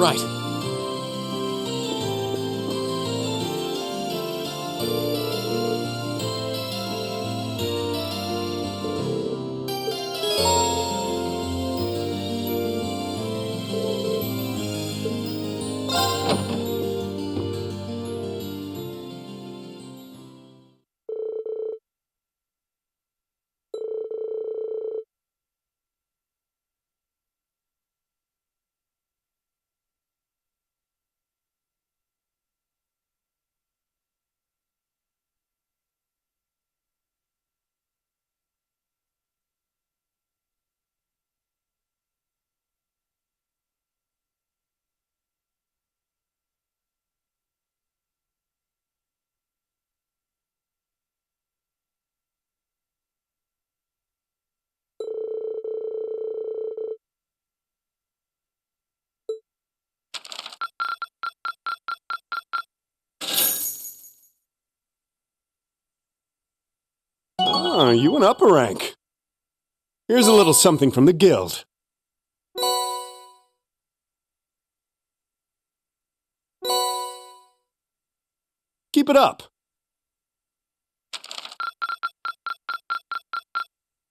Right. Ah, you went up a rank. Here's a little something from the guild. Keep it up.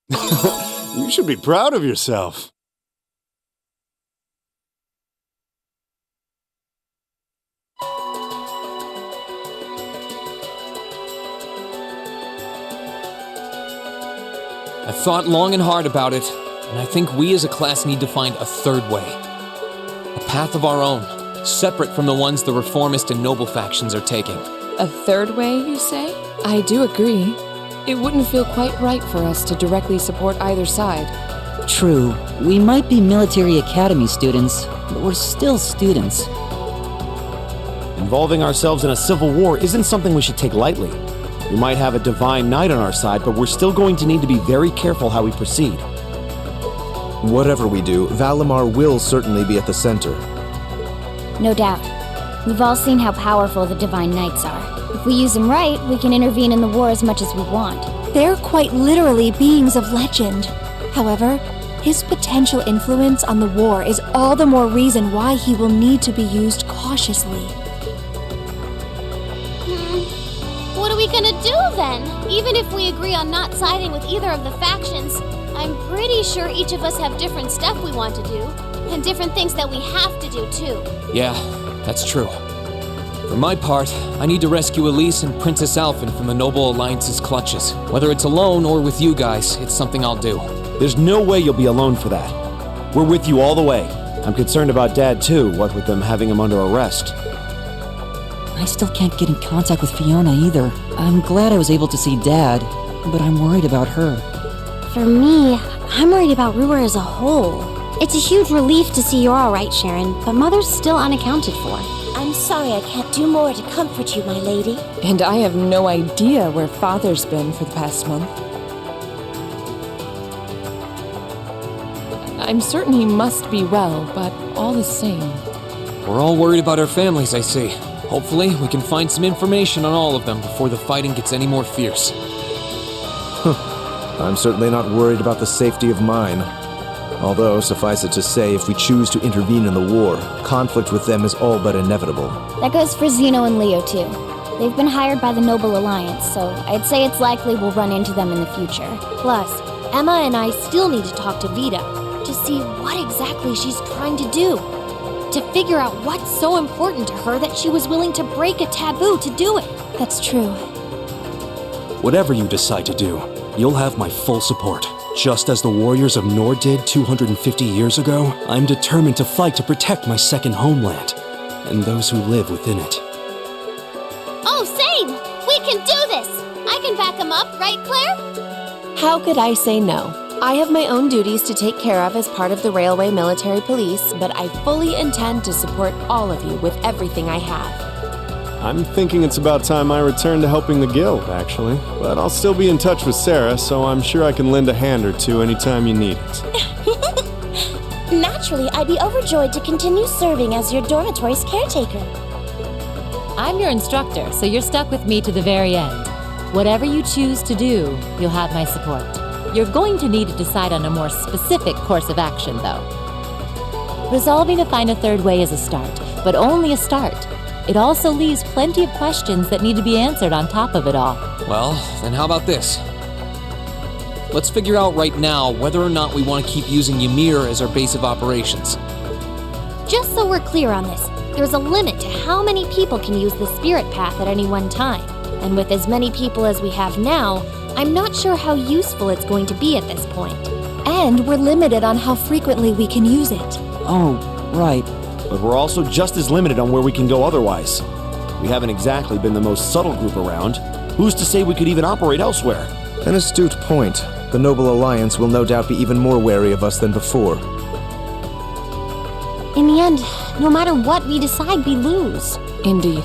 You should be proud of yourself. I've thought long and hard about it, and I think we as a class need to find a third way. A path of our own, separate from the ones the reformist and noble factions are taking. A third way, you say? I do agree. It wouldn't feel quite right for us to directly support either side. True, we might be military academy students, but we're still students. Involving ourselves in a civil war isn't something we should take lightly. We might have a divine knight on our side, but we're still going to need to be very careful how we proceed. Whatever we do, Valimar will certainly be at the center. No doubt. We've all seen how powerful the Divine Knights are. If we use them right, we can intervene in the war as much as we want. They're quite literally beings of legend. However, his potential influence on the war is all the more reason why he will need to be used cautiously. What are we gonna do then? Even if we agree on not siding with either of the factions, I'm pretty sure each of us have different stuff we want to do, and different things that we have to do too. Yeah, that's true. For my part, I need to rescue Elise and Princess Alphen from the Noble Alliance's clutches. Whether it's alone or with you guys, it's something I'll do. There's no way you'll be alone for that. We're with you all the way. I'm concerned about Dad too, what with them having him under arrest. I still can't get in contact with Fiona either. I'm glad I was able to see Dad, but I'm worried about her. For me, I'm worried about Ruhr as a whole. It's a huge relief to see you're alright, Sharon, but Mother's still unaccounted for. I'm sorry I can't do more to comfort you, my lady. And I have no idea where Father's been for the past month. I'm certain he must be well, but all the same. We're all worried about our families, I see. Hopefully, we can find some information on all of them before the fighting gets any more fierce. I'm certainly not worried about the safety of mine. Although, suffice it to say, if we choose to intervene in the war, conflict with them is all but inevitable. That goes for Zeno and Leo, too. They've been hired by the Noble Alliance, so I'd say it's likely we'll run into them in the future. Plus, Emma and I still need to talk to Vita to see what exactly she's trying to do. To figure out what's so important to her that she was willing to break a taboo to do it. That's true. Whatever you decide to do, you'll have my full support. Just as the warriors of Nord did 250 years ago, I'm determined to fight to protect my second homeland, and those who live within it. Oh, same! We can do this! I can back him up, right, Claire? How could I say no? I have my own duties to take care of as part of the Railway Military Police, but I fully intend to support all of you with everything I have. I'm thinking it's about time I return to helping the guild, actually. But I'll still be in touch with Sarah, so I'm sure I can lend a hand or two anytime you need it. Naturally, I'd be overjoyed to continue serving as your dormitory's caretaker. I'm your instructor, so you're stuck with me to the very end. Whatever you choose to do, you'll have my support. You're going to need to decide on a more specific course of action, though. Resolving to find a third way is a start, but only a start. It also leaves plenty of questions that need to be answered on top of it all. Well, then how about this? Let's figure out right now whether or not we want to keep using Ymir as our base of operations. Just so we're clear on this, there's a limit to how many people can use the spirit path at any one time. And with as many people as we have now, I'm not sure how useful it's going to be at this point. And we're limited on how frequently we can use it. Oh, right. But we're also just as limited on where we can go otherwise. We haven't exactly been the most subtle group around. Who's to say we could even operate elsewhere? An astute point. The Noble Alliance will no doubt be even more wary of us than before. In the end, no matter what we decide, we lose. Indeed.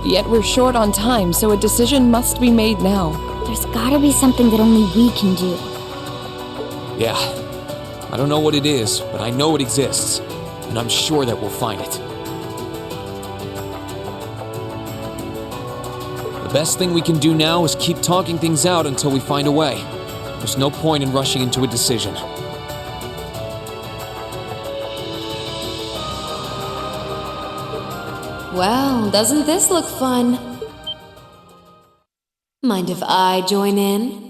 Yet we're short on time, so a decision must be made now. There's gotta be something that only we can do. Yeah. I don't know what it is, but I know it exists. And I'm sure that we'll find it. The best thing we can do now is keep talking things out until we find a way. There's no point in rushing into a decision. Well, doesn't this look fun? Mind if I join in?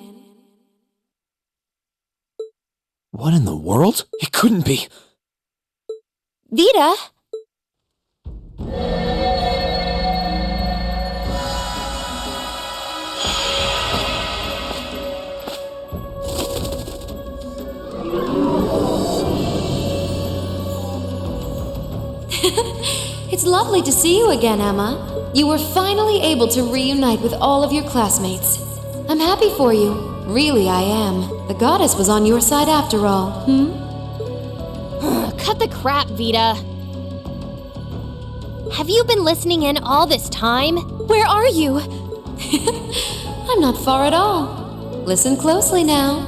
What in the world? It couldn't be. Vita! It's lovely to see you again, Emma. You were finally able to reunite with all of your classmates. I'm happy for you. Really, I am. The goddess was on your side after all, Cut the crap, Vita. Have you been listening in all this time? Where are you? I'm not far at all. Listen closely now.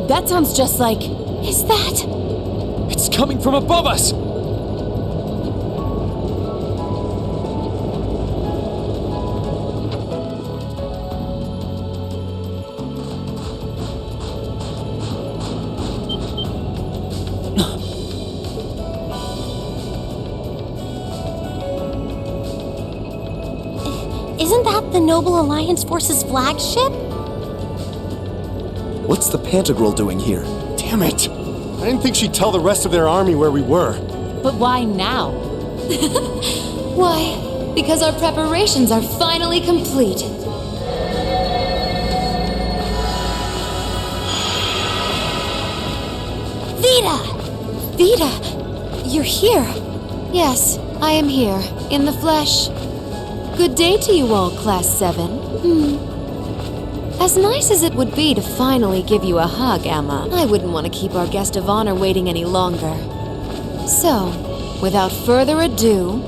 That sounds just like... Is that... It's coming from above us! Isn't that the Noble Alliance Force's flagship? What's the Pantagruel doing here? Damn it! I didn't think she'd tell the rest of their army where we were. But why now? Why? Because our preparations are finally complete. Vita! Vita! You're here. Yes, I am here, in the flesh. Good day to you all, Class 7. As nice as it would be to finally give you a hug, Emma, I wouldn't want to keep our guest of honor waiting any longer. So, without further ado...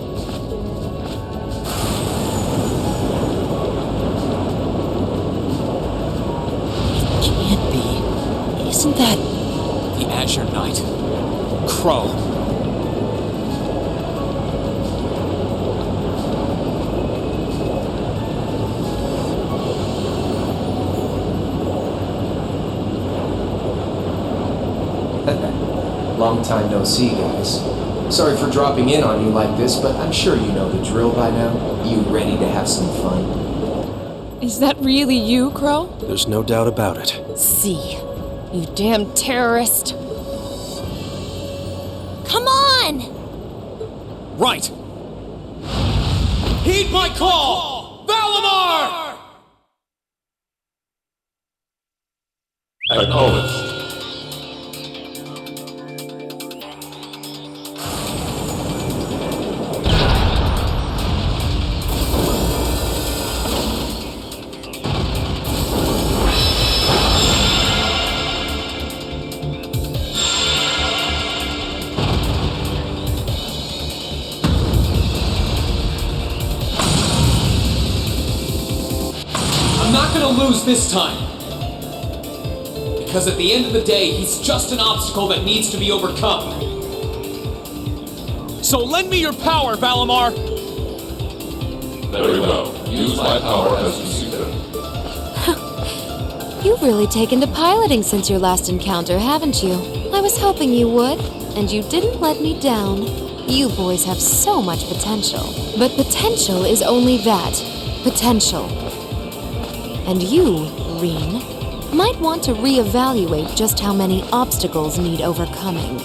It can't be. Isn't that... The Azure Knight. Crow. Long time no see, guys. Sorry for dropping in on you like this, but I'm sure you know the drill by now. You ready to have some fun? Is that really you, Crow? There's no doubt about it. See. You damn terrorist. Come on! Right! Heed my call! Valimar! Acknowledged. I'm not gonna lose this time. Because at the end of the day, he's just an obstacle that needs to be overcome. So lend me your power, Valimar! Very well. Use my power as you see fit. You've really taken to piloting since your last encounter, haven't you? I was hoping you would, and you didn't let me down. You boys have so much potential. But potential is only that. Potential. And you, Reen, might want to reevaluate just how many obstacles need overcoming.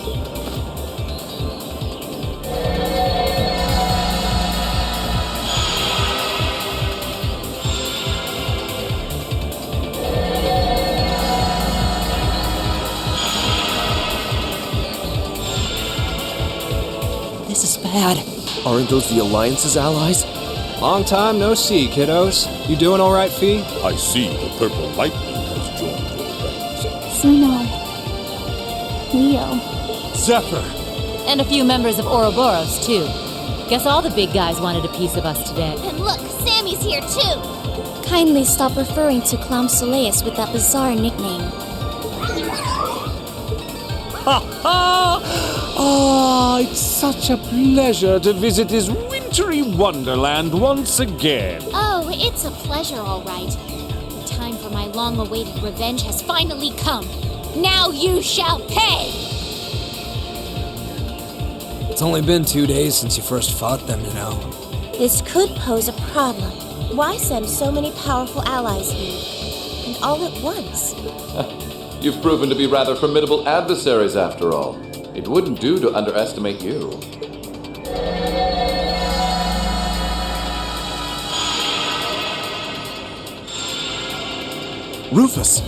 This is bad. Aren't those the Alliance's allies? Long time no see, kiddos. You doing all right, Fee? I see the purple lightning has joined your ranks. Sino. Leo. Zephyr! And a few members of Ouroboros, too. Guess all the big guys wanted a piece of us today. And look, Sammy's here too! Kindly stop referring to Clown Soleus with that bizarre nickname. Ha ha! Ah, it's such a pleasure to visit this wintry wonderland once again. Oh, it's a pleasure, all right. The time for my long-awaited revenge has finally come. Now you shall pay! It's only been 2 days since you first fought them, you know. This could pose a problem. Why send so many powerful allies here? And all at once? You've proven to be rather formidable adversaries, after all. It wouldn't do to underestimate you. Rufus!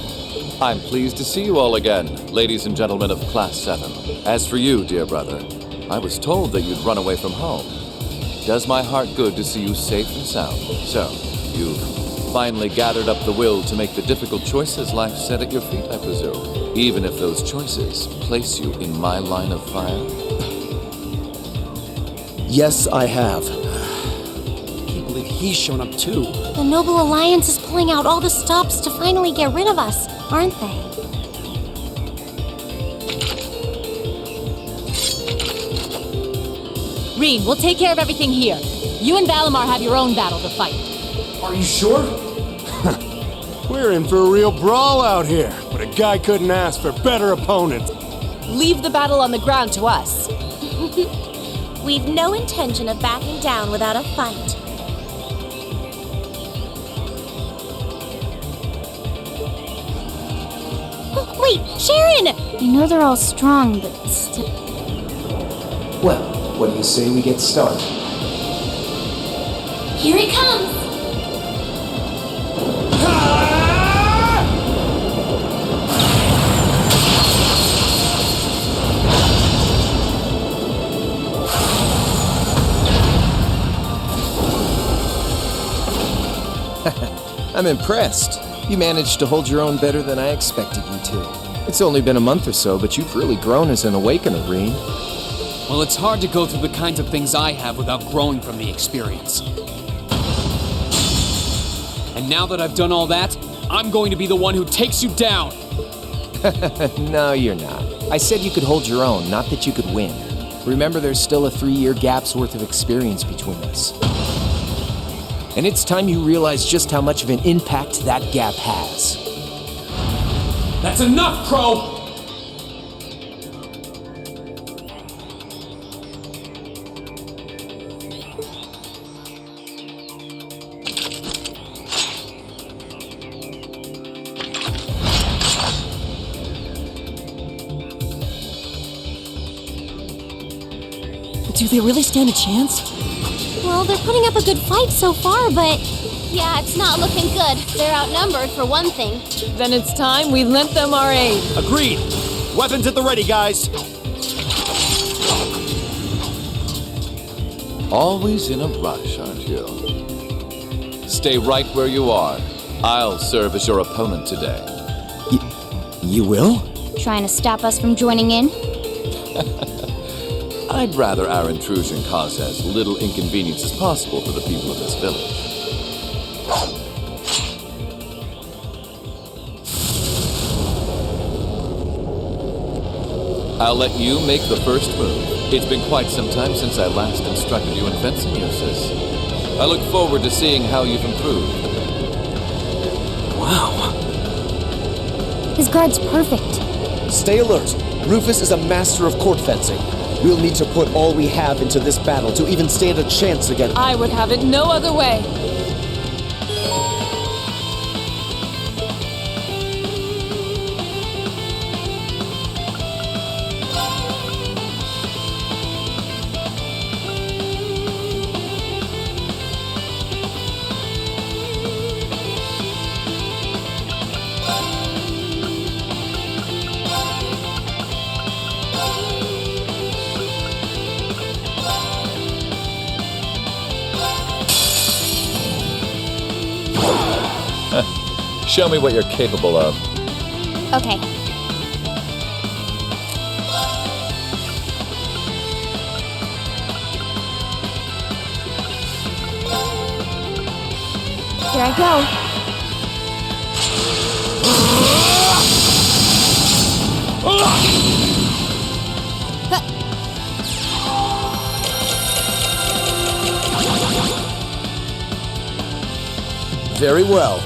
I'm pleased to see you all again, ladies and gentlemen of Class 7. As for you, dear brother, I was told that you'd run away from home. It does my heart good to see you safe and sound. So, you've finally gathered up the will to make the difficult choices life set at your feet, I presume. Even if those choices place you in my line of fire? Yes, I have. Can't believe he's shown up too. The Noble Alliance is pulling out all the stops to finally get rid of us, aren't they? Reen, we'll take care of everything here. You and Valimar have your own battle to fight. Are you sure? We're in for a real brawl out here, but a guy couldn't ask for better opponents. Leave the battle on the ground to us. We've no intention of backing down without a fight. Oh, wait, Sharon! I know they're all strong, but still. Well, what do you say we get started? Here he comes! I'm impressed. You managed to hold your own better than I expected you to. It's only been a month or so, but you've really grown as an Awakener, Reen. Well, it's hard to go through the kinds of things I have without growing from the experience. And now that I've done all that, I'm going to be the one who takes you down. No, you're not. I said you could hold your own, not that you could win. Remember, there's still a 3-year gap's worth of experience between us. And it's time you realize just how much of an impact that gap has. That's enough, Crow! Do they really stand a chance? Well, they're putting up a good fight so far, but... Yeah, it's not looking good. They're outnumbered, for one thing. Then it's time we lent them our aid. Agreed. Weapons at the ready, guys. Always in a rush, aren't you? Stay right where you are. I'll serve as your opponent today. You will? Trying to stop us from joining in? I'd rather our intrusion cause as little inconvenience as possible for the people of this village. I'll let you make the first move. It's been quite some time since I last instructed you in fencing, Eustace. I look forward to seeing how you've improved. Wow. His guard's perfect. Stay alert. Rufus is a master of court fencing. We'll need to put all we have into this battle to even stand a chance against. I would have it no other way. Show me what you're capable of. Okay. Here I go. Very well.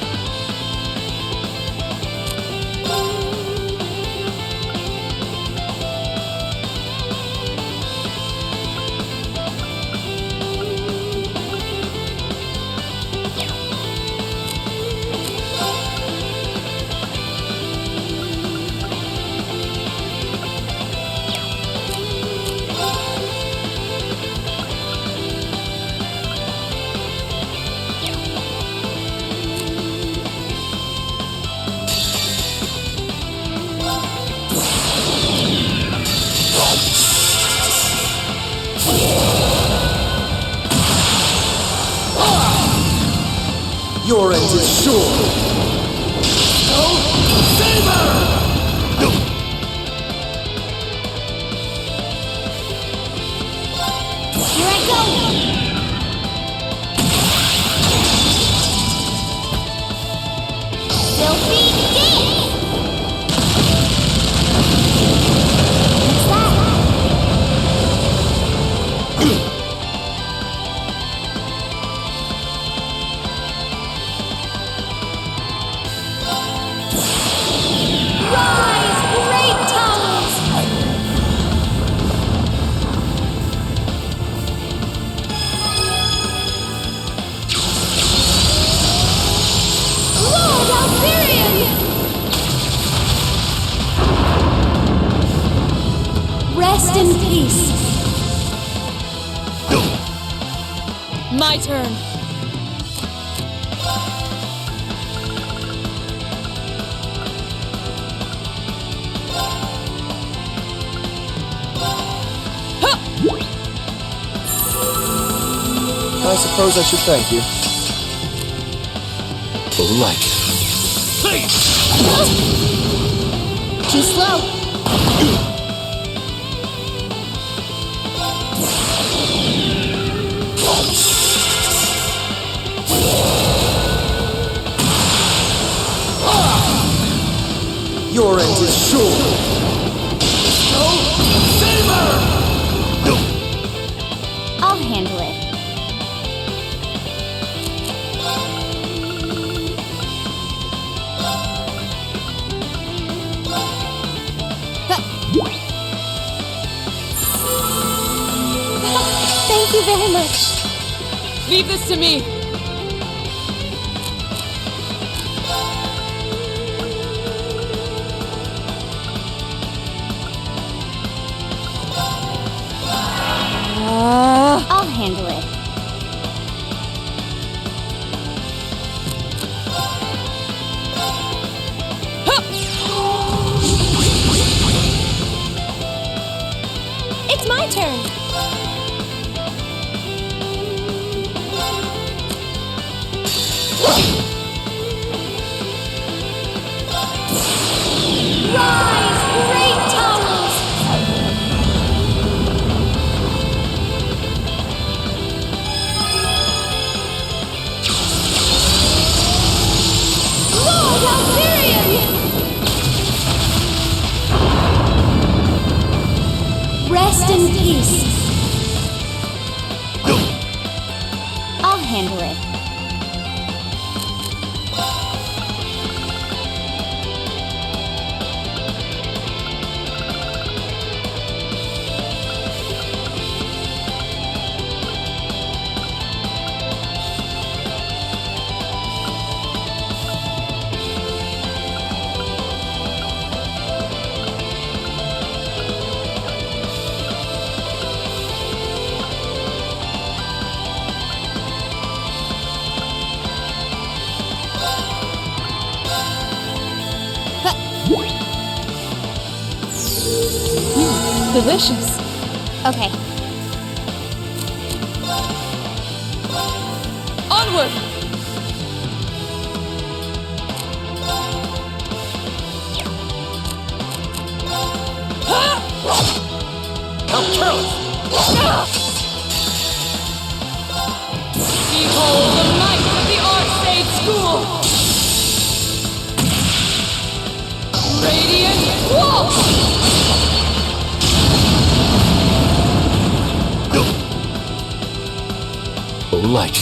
Your end is sure. Here I go. Filthy dick. What's that? Rise, great towers! Lord Alfirian! Rest in peace. My turn. I suppose I should thank you. Like Too slow. Your end is sure. I'll handle it. Thank you very much. Leave this to me. I'll handle it. It's my turn. Rise, great towers! Lord Alfirian! Rest in peace. I'll handle it. Delicious. Okay. Onward! How careless! Behold the might of the Archsage School! Radiant Wall! Oh, light.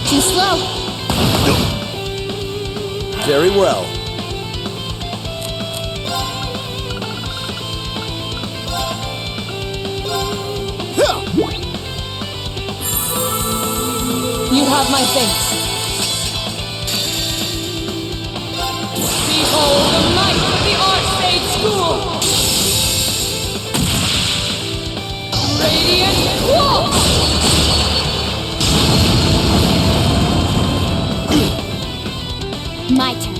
Too slow. Very well. You have my thanks. Behold the might of the Archsage School! Radiant Wall! My turn.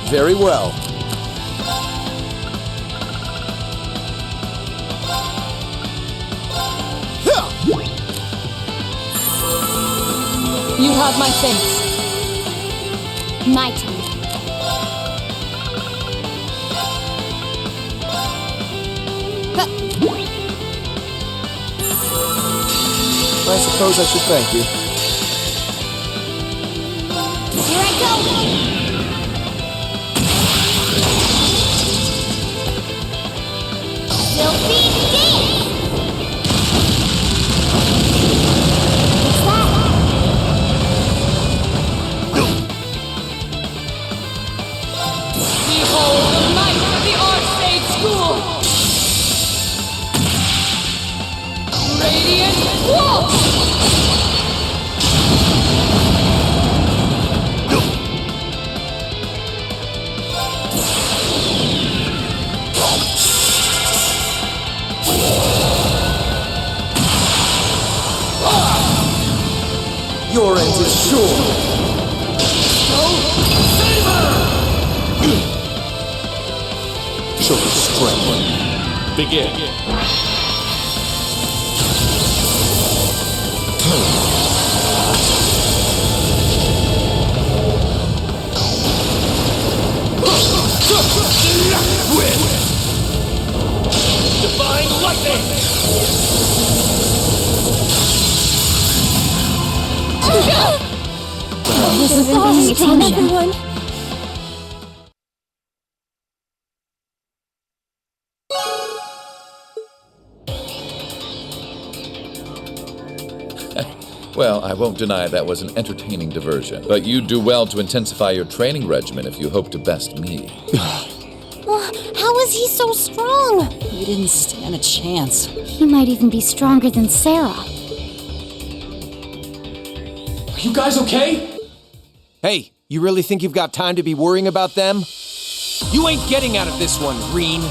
Very well. You have my thanks. My turn. I suppose I should thank you. Here I go! Filthy dance! What's that? Behold the might of the Archsage School! Radiant Wall! Your end is sure. Show the strength. Begin. Divine lightning! This is exhausting, everyone. Well, I won't deny that was an entertaining diversion, but you'd do well to intensify your training regimen if you hope to best me. How is he so strong? You didn't stand a chance. He might even be stronger than Sarah. Are you guys okay? Hey, you really think you've got time to be worrying about them? You ain't getting out of this one, Green.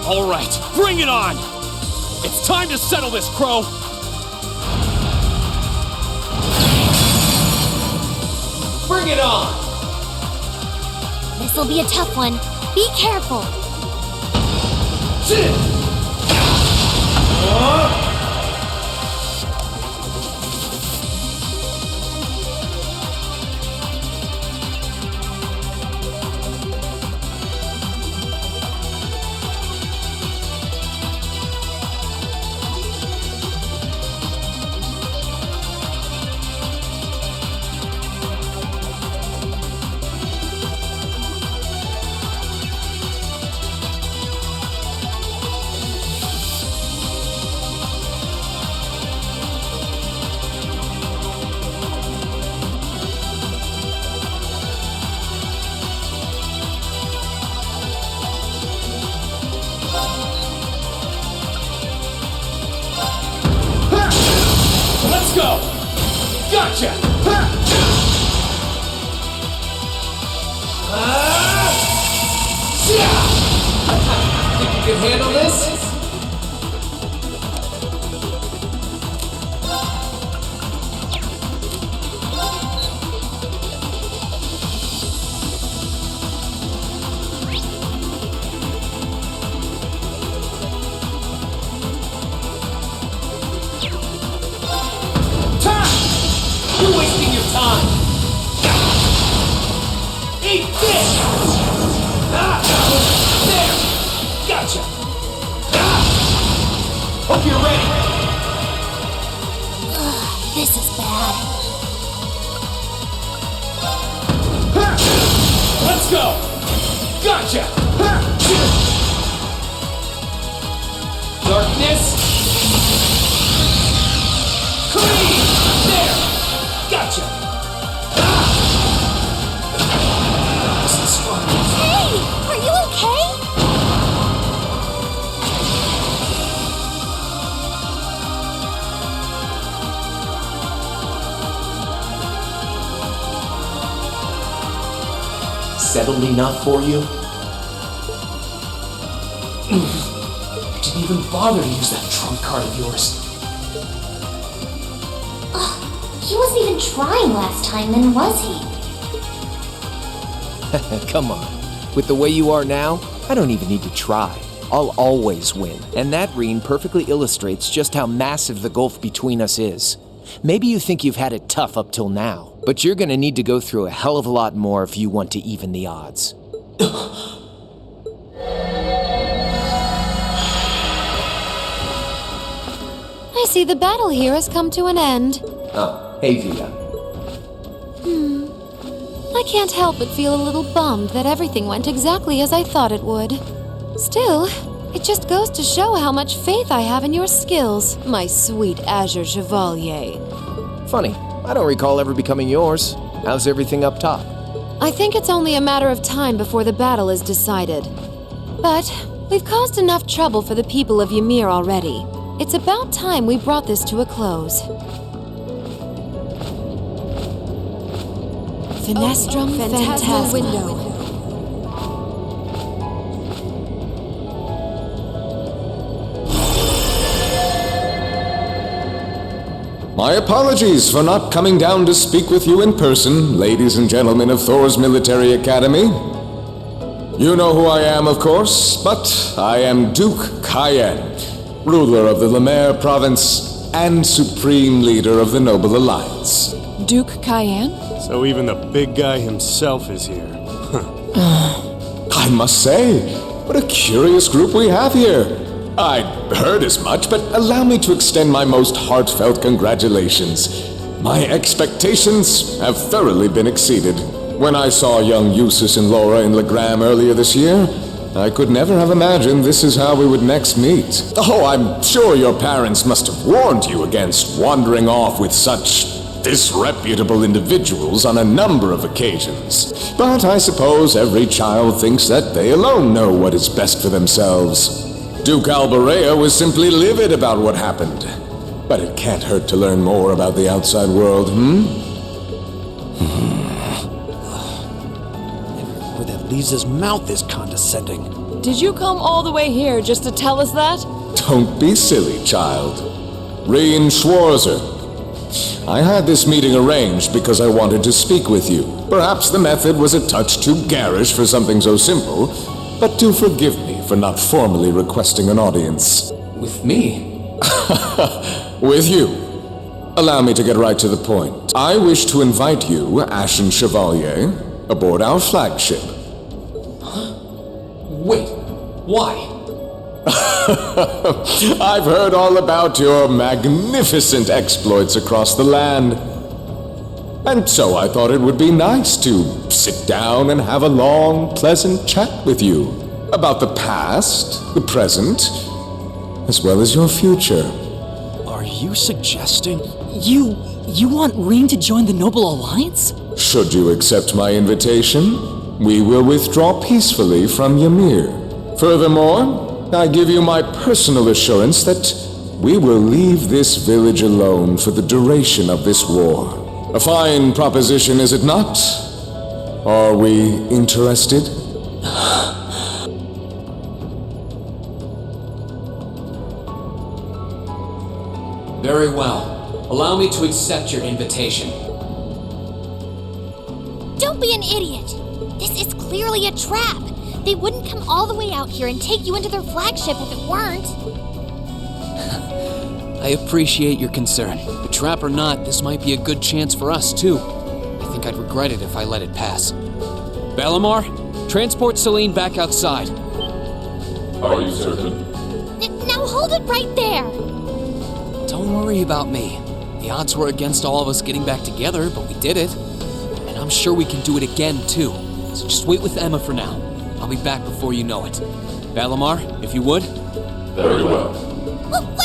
All right, bring it on! It's time to settle this, Crow! Bring it on! This'll be a tough one. Be careful. go! Gotcha! Think you can handle this? You're wasting your time! Eat this! There! Gotcha! Hope you're ready! This is bad. Let's go! Gotcha! Darkness! Clean! There! Gotcha! Hey! Are you okay? Settled enough for you? Didn't even bother to use that trump card of yours. He wasn't even trying last time, then was he? Come on. With the way you are now, I don't even need to try. I'll always win. And that ring perfectly illustrates just how massive the gulf between us is. Maybe you think you've had it tough up till now, but you're gonna need to go through a hell of a lot more if you want to even the odds. I see the battle here has come to an end. Oh, hey Vita. I can't help but feel a little bummed that everything went exactly as I thought it would. Still, it just goes to show how much faith I have in your skills, my sweet Azure Chevalier. Funny, I don't recall ever becoming yours. How's everything up top? I think it's only a matter of time before the battle is decided. But we've caused enough trouble for the people of Ymir already. It's about time we brought this to a close. Finestrum Phantasma Window. My apologies for not coming down to speak with you in person, ladies and gentlemen of Thor's Military Academy. You know who I am, of course, but I am Duke Cayenne, ruler of the Lemaire province and supreme leader of the Noble Alliance. Duke Cayenne? So even the big guy himself is here. I must say, what a curious group we have here. I'd heard as much, but allow me to extend my most heartfelt congratulations. My expectations have thoroughly been exceeded. When I saw young Eustace and Laura in Legram earlier this year, I could never have imagined this is how we would next meet. Oh, I'm sure your parents must have warned you against wandering off with such disreputable individuals on a number of occasions. But I suppose every child thinks that they alone know what is best for themselves. Duke Alborea was simply livid about what happened. But it can't hurt to learn more about the outside world, Where that leaves his mouth is condescending. Did you come all the way here just to tell us that? Don't be silly, child. Rien Schwarzer. I had this meeting arranged because I wanted to speak with you. Perhaps the method was a touch too garish for something so simple, but do forgive me for not formally requesting an audience. With me? With you. Allow me to get right to the point. I wish to invite you, Ashen Chevalier, aboard our flagship. Wait, why? I've heard all about your magnificent exploits across the land. And so I thought it would be nice to sit down and have a long, pleasant chat with you about the past, the present, as well as your future. Are you suggesting? You want Ring to join the Noble Alliance? Should you accept my invitation, we will withdraw peacefully from Ymir. Furthermore, I give you my personal assurance that we will leave this village alone for the duration of this war. A fine proposition, is it not? Are we interested? Very well. Allow me to accept your invitation. Don't be an idiot! This is clearly a trap! They wouldn't come all the way out here and take you into their flagship if it weren't. I appreciate your concern. But trap or not, this might be a good chance for us, too. I think I'd regret it if I let it pass. Balamar, transport Celine back outside. Are you certain? Now hold it right there! Don't worry about me. The odds were against all of us getting back together, but we did it. And I'm sure we can do it again, too. So just wait with Emma for now. I'll be back before you know it. Balamar, if you would. Very well. Wait!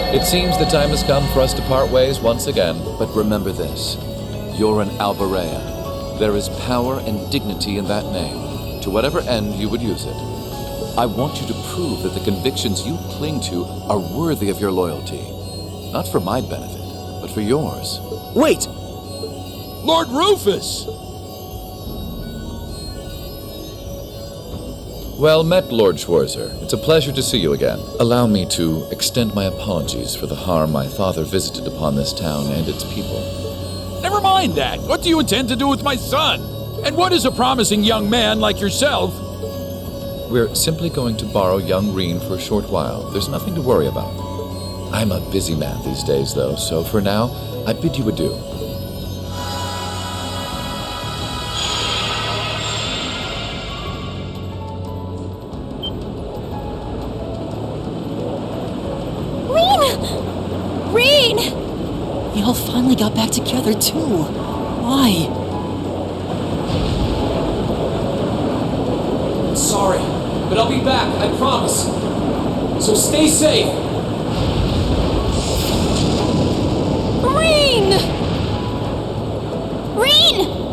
It seems the time has come for us to part ways once again. But remember this. You're an Alberea. There is power and dignity in that name, to whatever end you would use it. I want you to prove that the convictions you cling to are worthy of your loyalty. Not for my benefit, but for yours. Wait! Lord Rufus! Well met, Lord Schwarzer. It's a pleasure to see you again. Allow me to extend my apologies for the harm my father visited upon this town and its people. Never mind that. What do you intend to do with my son? And what is a promising young man like yourself? We're simply going to borrow young Reen for a short while. There's nothing to worry about. I'm a busy man these days, though, so for now, I bid you adieu. Reen! They all finally got back together, too. Why? Sorry, but I'll be back, I promise. So stay safe. Reen! Reen!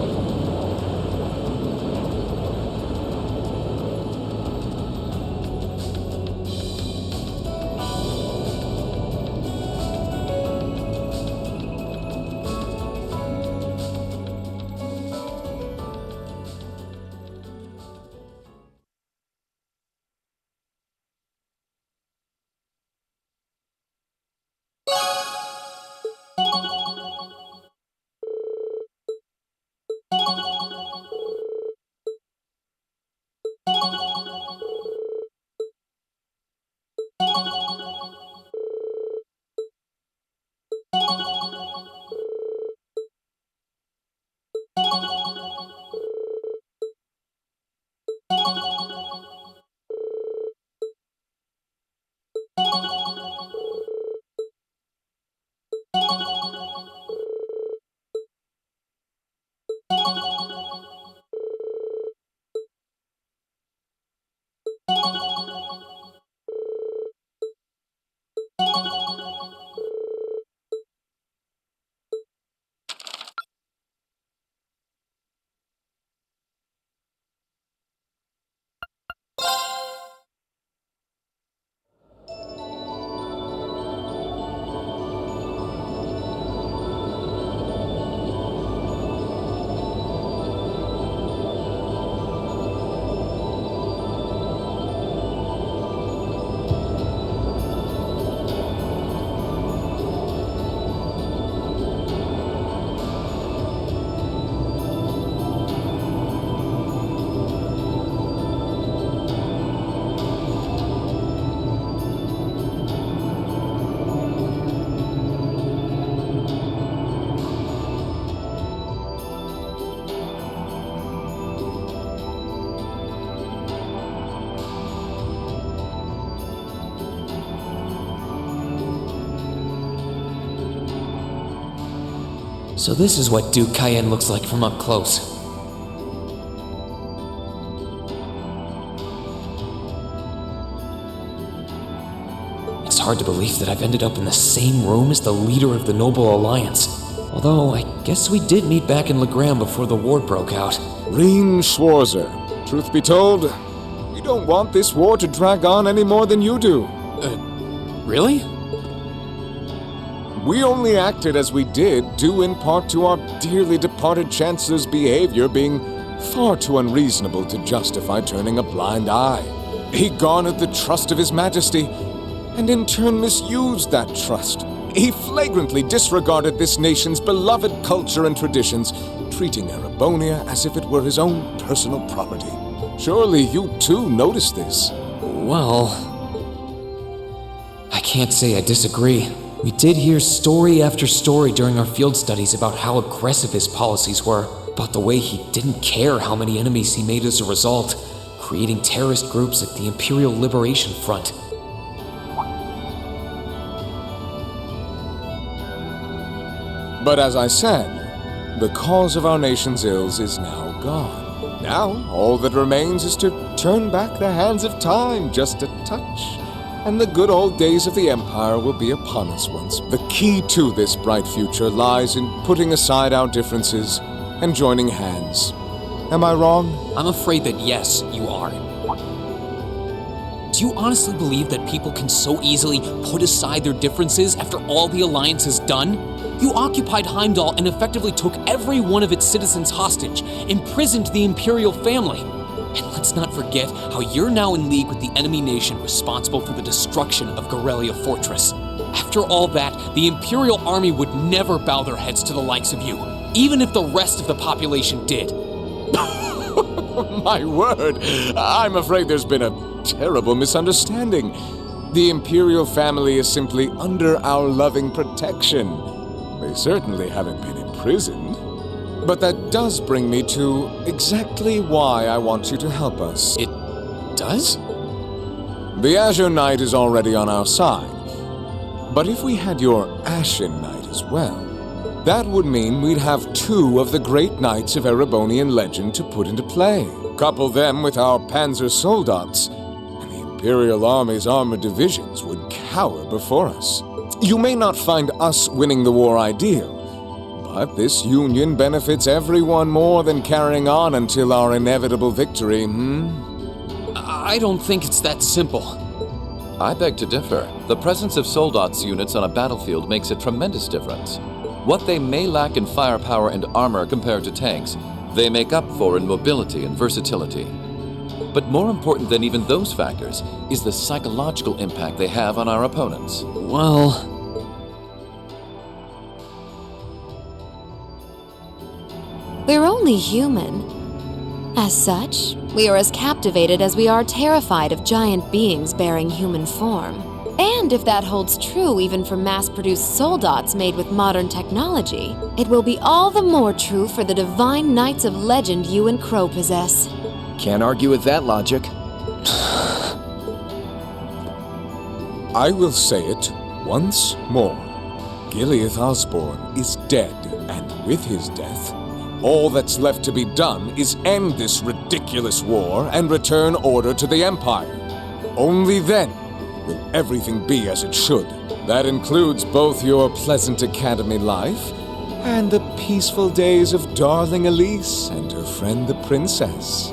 So this is what Duke Cayenne looks like from up close. hard to believe that I've ended up in the same room as the leader of the Noble Alliance. Although, I guess we did meet back in Legram before the war broke out. Reen Schwarzer, truth be told, we don't want this war to drag on any more than you do. Really? We only acted as we did, due in part to our dearly departed Chancellor's behavior being far too unreasonable to justify turning a blind eye. He garnered the trust of His Majesty, and in turn misused that trust. He flagrantly disregarded this nation's beloved culture and traditions, treating Erebonia as if it were his own personal property. Surely you too noticed this. Well, I can't say I disagree. We did hear story after story during our field studies about how aggressive his policies were, about the way he didn't care how many enemies he made as a result, creating terrorist groups like the Imperial Liberation Front. But as I said, the cause of our nation's ills is now gone. Now, all that remains is to turn back the hands of time just a touch, and the good old days of the Empire will be upon us once. The key to this bright future lies in putting aside our differences and joining hands. Am I wrong? I'm afraid that yes, you are. Do you honestly believe that people can so easily put aside their differences after all the Alliance has done? You occupied Heimdall and effectively took every one of its citizens hostage, imprisoned the Imperial family. And let's not forget how you're now in league with the enemy nation responsible for the destruction of Gorelia Fortress. After all that, the Imperial army would never bow their heads to the likes of you, even if the rest of the population did. My word, I'm afraid there's been a terrible misunderstanding. The Imperial family is simply under our loving protection. They certainly haven't been imprisoned. But that does bring me to exactly why I want you to help us. It does? The Azure Knight is already on our side. But if we had your Ashen Knight as well, that would mean we'd have two of the great knights of Erebonian legend to put into play. Couple them with our Panzer Soldats, and the Imperial Army's armored divisions would cower before us. You may not find us winning the war ideal, but this union benefits everyone more than carrying on until our inevitable victory, I don't think it's that simple. I beg to differ. The presence of Soldats units on a battlefield makes a tremendous difference. What they may lack in firepower and armor compared to tanks, they make up for in mobility and versatility. But more important than even those factors is the psychological impact they have on our opponents. Well... We're only human. As such, we are as captivated as we are terrified of giant beings bearing human form. And if that holds true even for mass-produced Soldats made with modern technology, it will be all the more true for the divine knights of legend you and Crow possess. Can't argue with that logic. I will say it once more. Gileath Osborne is dead, and with his death, all that's left to be done is end this ridiculous war and return order to the Empire. Only then will everything be as it should. That includes both your pleasant academy life and the peaceful days of darling Elise and her friend the princess.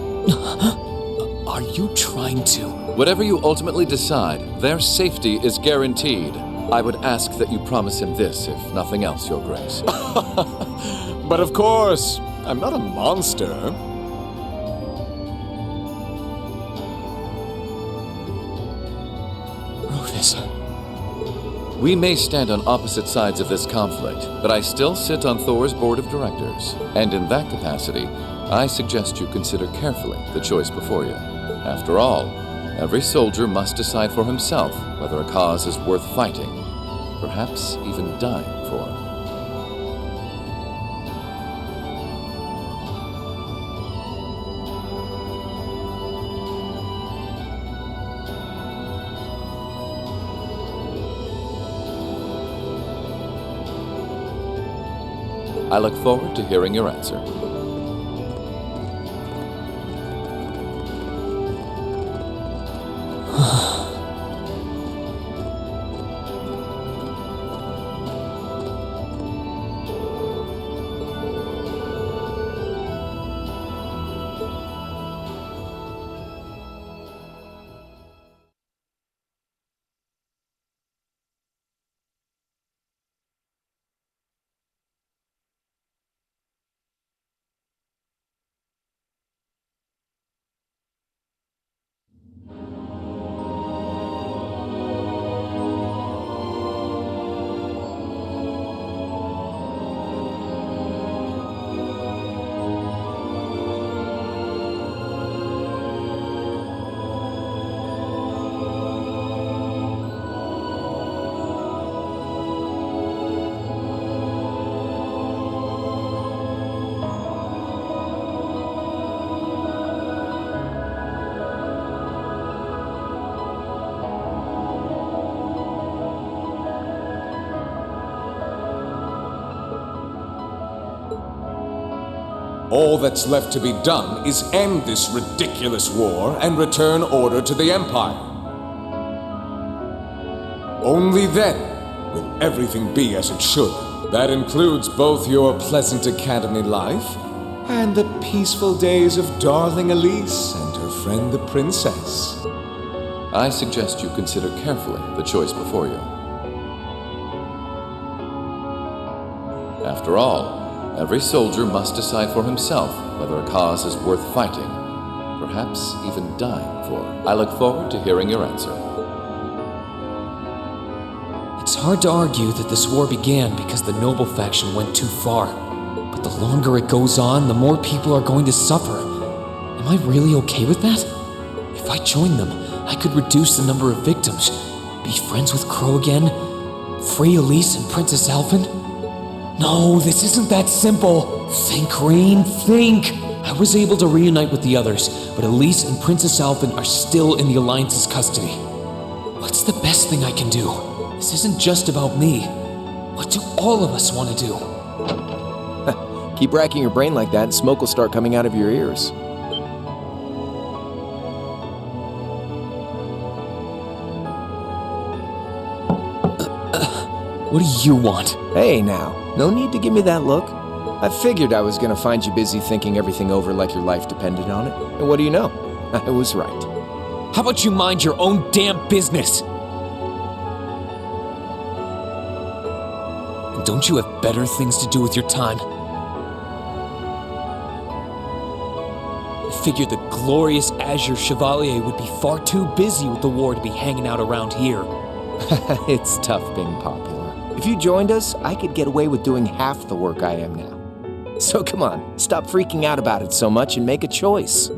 Are you trying to? Whatever you ultimately decide, their safety is guaranteed. I would ask that you promise him this, if nothing else, Your Grace. But of course, I'm not a monster. Rufus. We may stand on opposite sides of this conflict, but I still sit on Thor's board of directors. And in that capacity, I suggest you consider carefully the choice before you. After all, every soldier must decide for himself whether a cause is worth fighting, perhaps even dying for. I look forward to hearing your answer. All that's left to be done is end this ridiculous war and return order to the Empire. Only then will everything be as it should. That includes both your pleasant academy life and the peaceful days of darling Elise and her friend the princess. I suggest you consider carefully the choice before you. After all, every soldier must decide for himself whether a cause is worth fighting, perhaps even dying for. I look forward to hearing your answer. It's hard to argue that this war began because the noble faction went too far. But the longer it goes on, the more people are going to suffer. Am I really okay with that? If I joined them, I could reduce the number of victims, be friends with Crow again, free Elise and Princess Alphen. No, this isn't that simple. Think, Rain, think! I was able to reunite with the others, but Elise and Princess Alphen are still in the Alliance's custody. What's the best thing I can do? This isn't just about me. What do all of us want to do? Keep racking your brain like that and smoke will start coming out of your ears. What do you want? Hey now, no need to give me that look. I figured I was gonna find you busy thinking everything over like your life depended on it. And what do you know? I was right. How about you mind your own damn business? And don't you have better things to do with your time? I figured the glorious Azure Chevalier would be far too busy with the war to be hanging out around here. It's tough being popular. If you joined us, I could get away with doing half the work I am now. So come on, stop freaking out about it so much and make a choice.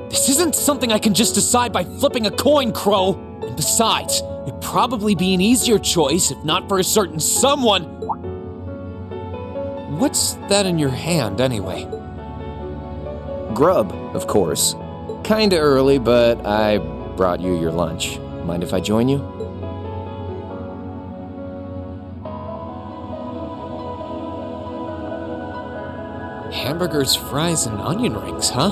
This isn't something I can just decide by flipping a coin, Crow. And besides, it'd probably be an easier choice if not for a certain someone. What's that in your hand, anyway? Grub, of course. Kinda early, but I brought you your lunch. Mind if I join you? Hamburgers, fries, and onion rings, huh?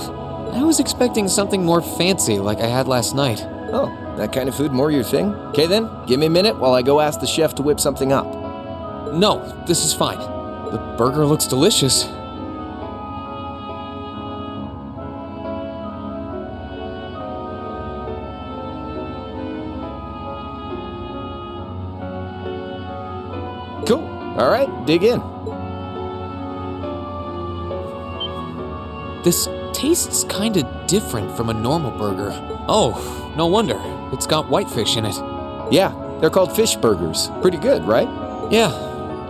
I was expecting something more fancy like I had last night. Oh, that kind of food more your thing? Okay then, give me a minute while I go ask the chef to whip something up. No, this is fine. The burger looks delicious. Cool. All right, dig in. This tastes kinda different from a normal burger. Oh, no wonder. It's got whitefish in it. Yeah, they're called fish burgers. Pretty good, right? Yeah,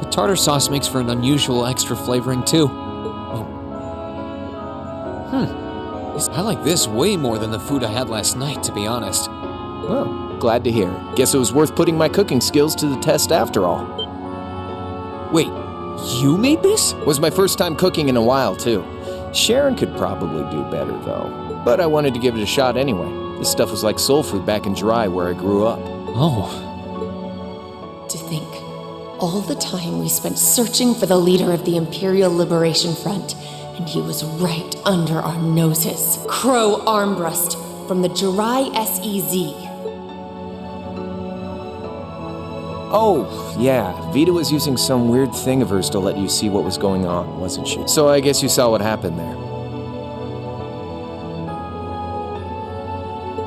the tartar sauce makes for an unusual extra flavoring too. Oh. I like this way more than the food I had last night, to be honest. Well, glad to hear. Guess it was worth putting my cooking skills to the test after all. Wait, you made this? Was my first time cooking in a while, too. Sharon could probably do better, though. But I wanted to give it a shot anyway. This stuff was like soul food back in Jirai, where I grew up. Oh. To think, all the time we spent searching for the leader of the Imperial Liberation Front, and he was right under our noses. Crow Armbrust from the Jirai SEZ. Oh, yeah. Vita was using some weird thing of hers to let you see what was going on, wasn't she? So I guess you saw what happened there.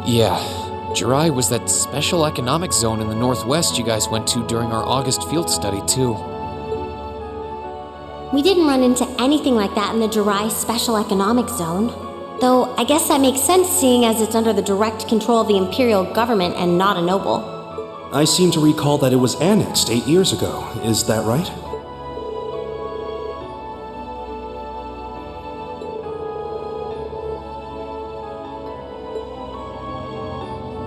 Yeah. Jirai was that special economic zone in the northwest you guys went to during our August field study, too. We didn't run into anything like that in the Jirai Special Economic Zone. Though, I guess that makes sense seeing as it's under the direct control of the Imperial government and not a noble. I seem to recall that it was annexed 8 years ago. Is that right?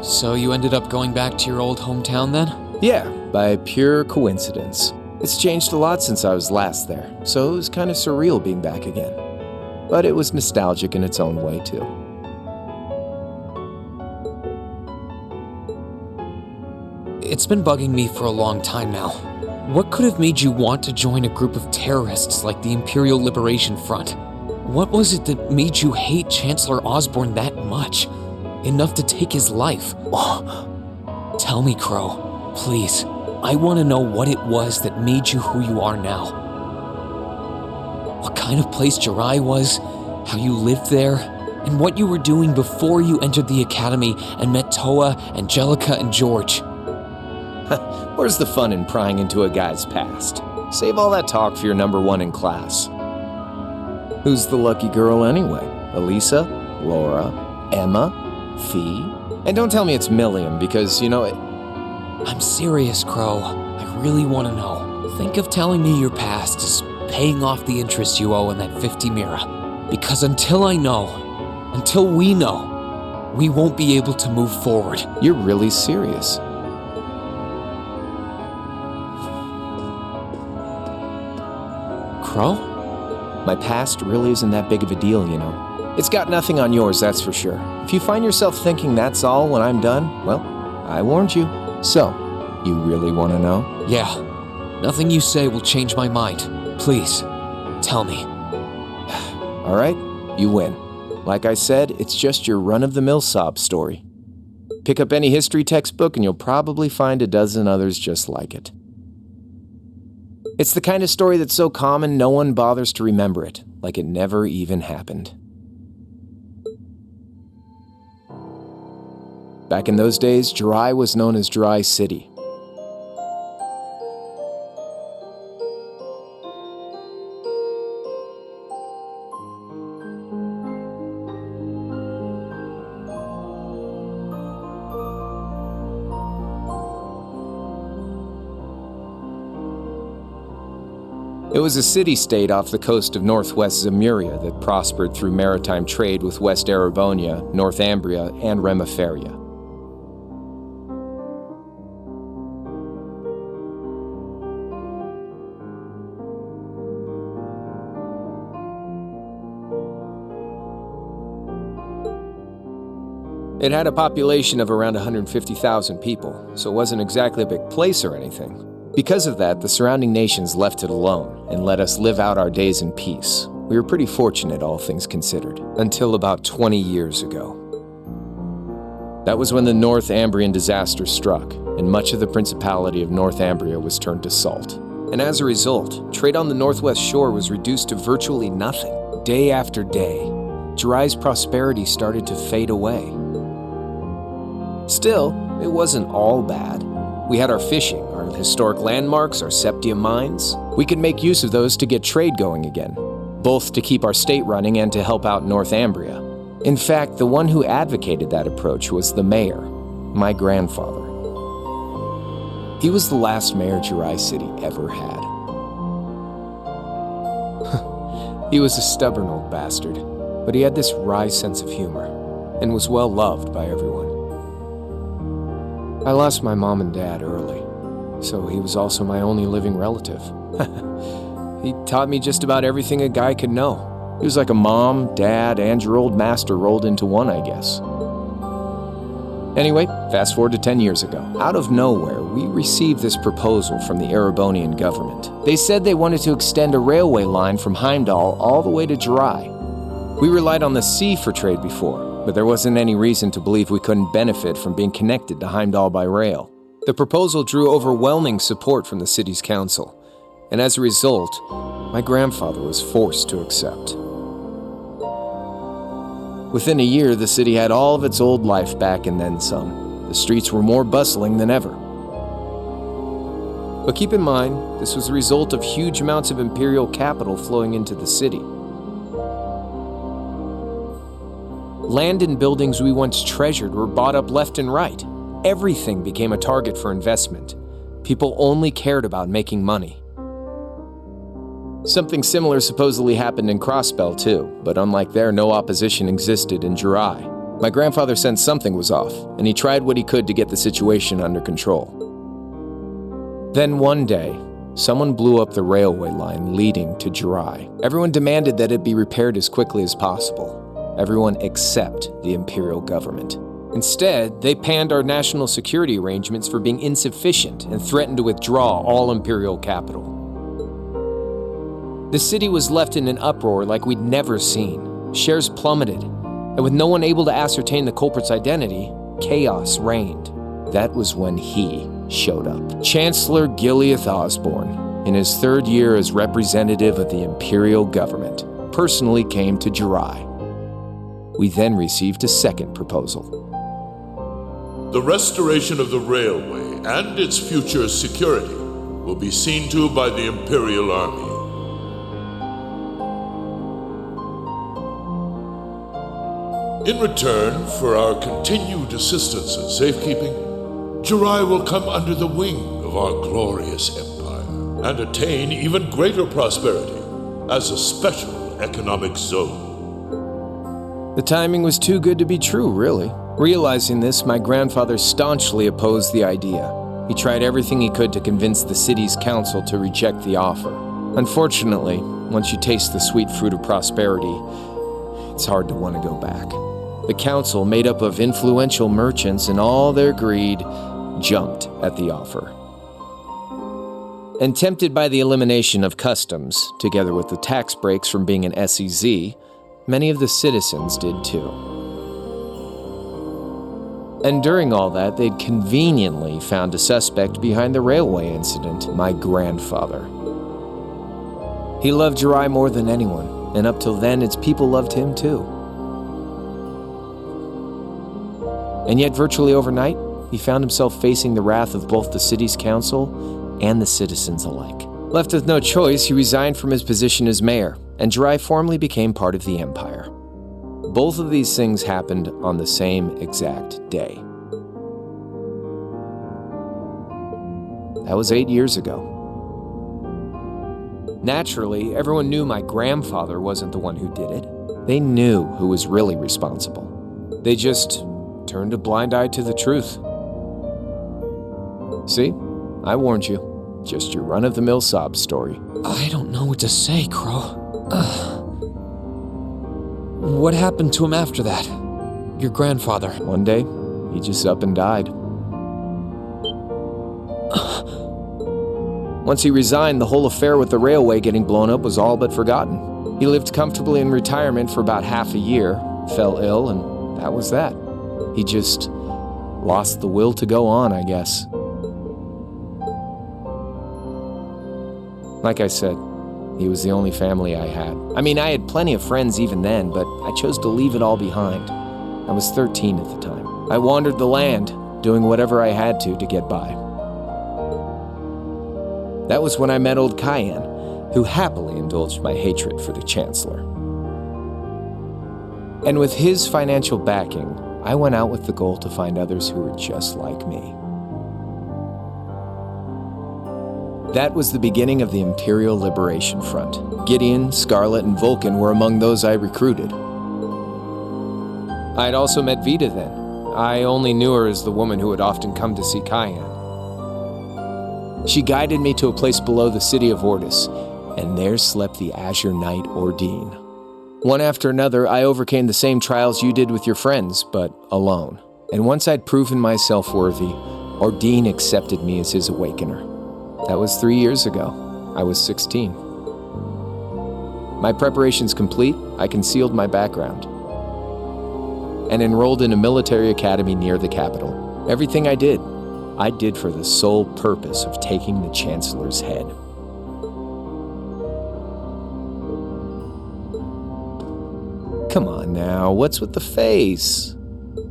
So you ended up going back to your old hometown then? Yeah, by pure coincidence. It's changed a lot since I was last there, so it was kind of surreal being back again. But it was nostalgic in its own way, too. It's been bugging me for a long time now. What could have made you want to join a group of terrorists like the Imperial Liberation Front? What was it that made you hate Chancellor Osborne that much? Enough to take his life? Tell me, Crow. Please. I want to know what it was that made you who you are now. What kind of place Jirai was, how you lived there, and what you were doing before you entered the academy and met Toa, Angelica, and George. Where's the fun in prying into a guy's past? Save all that talk for your number one in class. Who's the lucky girl anyway? Elisa? Laura? Emma? Fee? And don't tell me it's Milliam, because, you know, I'm serious, Crow. I really want to know. Think of telling me your past as paying off the interest you owe in that 50 Mira. Because until I know, until we know, we won't be able to move forward. You're really serious. Crow? My past really isn't that big of a deal, you know. It's got nothing on yours, that's for sure. If you find yourself thinking that's all when I'm done, well, I warned you. So, you really want to know? Yeah. Nothing you say will change my mind. Please, tell me. All right, you win. Like I said, it's just your run-of-the-mill sob story. Pick up any history textbook and you'll probably find a dozen others just like it. It's the kind of story that's so common no one bothers to remember it, like it never even happened. Back in those days, Jirai was known as Jirai City. It was a city-state off the coast of northwest Zemuria that prospered through maritime trade with West Erebonia, Northumbria, and Remiferia. It had a population of around 150,000 people, so it wasn't exactly a big place or anything. Because of that, the surrounding nations left it alone and let us live out our days in peace. We were pretty fortunate, all things considered, until about 20 years ago. That was when the Northumbrian disaster struck, and much of the Principality of Northumbria was turned to salt. And as a result, trade on the northwest shore was reduced to virtually nothing. Day after day, Jirai's prosperity started to fade away. Still, it wasn't all bad. We had our fishing, our historic landmarks, our septium mines. We could make use of those to get trade going again, both to keep our state running and to help out Northumbria. In fact, the one who advocated that approach was the mayor, my grandfather. He was the last mayor Jirai City ever had. He was a stubborn old bastard, but he had this wry sense of humor and was well loved by everyone. I lost my mom and dad early, so he was also my only living relative. He taught me just about everything a guy could know. He was like a mom, dad, and your old master rolled into one, I guess. Anyway, fast forward to 10 years ago. Out of nowhere, we received this proposal from the Erebonian government. They said they wanted to extend a railway line from Heimdall all the way to Jirai. We relied on the sea for trade before, but there wasn't any reason to believe we couldn't benefit from being connected to Heimdall by rail. The proposal drew overwhelming support from the city's council, and as a result, my grandfather was forced to accept. Within a year, the city had all of its old life back and then some. The streets were more bustling than ever. But keep in mind, this was a result of huge amounts of imperial capital flowing into the city. Land and buildings we once treasured were bought up left and right. Everything became a target for investment. People only cared about making money. Something similar supposedly happened in Crossbell too, but unlike there, no opposition existed in Jirai. My grandfather sensed something was off, and he tried what he could to get the situation under control. Then one day, someone blew up the railway line leading to Jirai. Everyone demanded that it be repaired as quickly as possible. Everyone except the imperial government. Instead, they panned our national security arrangements for being insufficient and threatened to withdraw all imperial capital. The city was left in an uproar like we'd never seen. Shares plummeted, and with no one able to ascertain the culprit's identity, chaos reigned. That was when he showed up. Chancellor Gileath Osborne, in his third year as representative of the Imperial government, personally came to Jirai. We then received a second proposal. The restoration of the railway and its future security will be seen to by the Imperial Army. In return for our continued assistance in safekeeping, Jirai will come under the wing of our glorious empire and attain even greater prosperity as a special economic zone. The timing was too good to be true, really. Realizing this, my grandfather staunchly opposed the idea. He tried everything he could to convince the city's council to reject the offer. Unfortunately, once you taste the sweet fruit of prosperity, it's hard to want to go back. The council, made up of influential merchants in all their greed, jumped at the offer. And tempted by the elimination of customs, together with the tax breaks from being an SEZ, many of the citizens did too. And during all that, they'd conveniently found a suspect behind the railway incident, my grandfather. He loved Jirai more than anyone, and up till then, its people loved him too. And yet, virtually overnight, he found himself facing the wrath of both the city's council and the citizens alike. Left with no choice, he resigned from his position as mayor, and Jirai formally became part of the empire. Both of these things happened on the same exact day. That was 8 years ago. Naturally, everyone knew my grandfather wasn't the one who did it. They knew who was really responsible. They just turned a blind eye to the truth. See? I warned you. Just your run-of-the-mill sob story. I don't know what to say, Crow. What happened to him after that? Your grandfather. One day, he just up and died. Once he resigned, the whole affair with the railway getting blown up was all but forgotten. He lived comfortably in retirement for about half a year, fell ill, and that was that. He just lost the will to go on, I guess. Like I said, he was the only family I had. I mean, I had plenty of friends even then, but I chose to leave it all behind. I was 13 at the time. I wandered the land, doing whatever I had to get by. That was when I met old Cayenne, who happily indulged my hatred for the Chancellor. And with his financial backing, I went out with the goal to find others who were just like me. That was the beginning of the Imperial Liberation Front. Gideon, Scarlet, and Vulcan were among those I recruited. I had also met Vita then. I only knew her as the woman who would often come to see Cayenne. She guided me to a place below the city of Ordis, and there slept the Azure Knight Ordine. One after another, I overcame the same trials you did with your friends, but alone. And once I'd proven myself worthy, Ordine accepted me as his awakener. That was 3 years ago. I was 16. My preparations complete, I concealed my background and enrolled in a military academy near the capital. Everything I did for the sole purpose of taking the Chancellor's head. Come on now, what's with the face?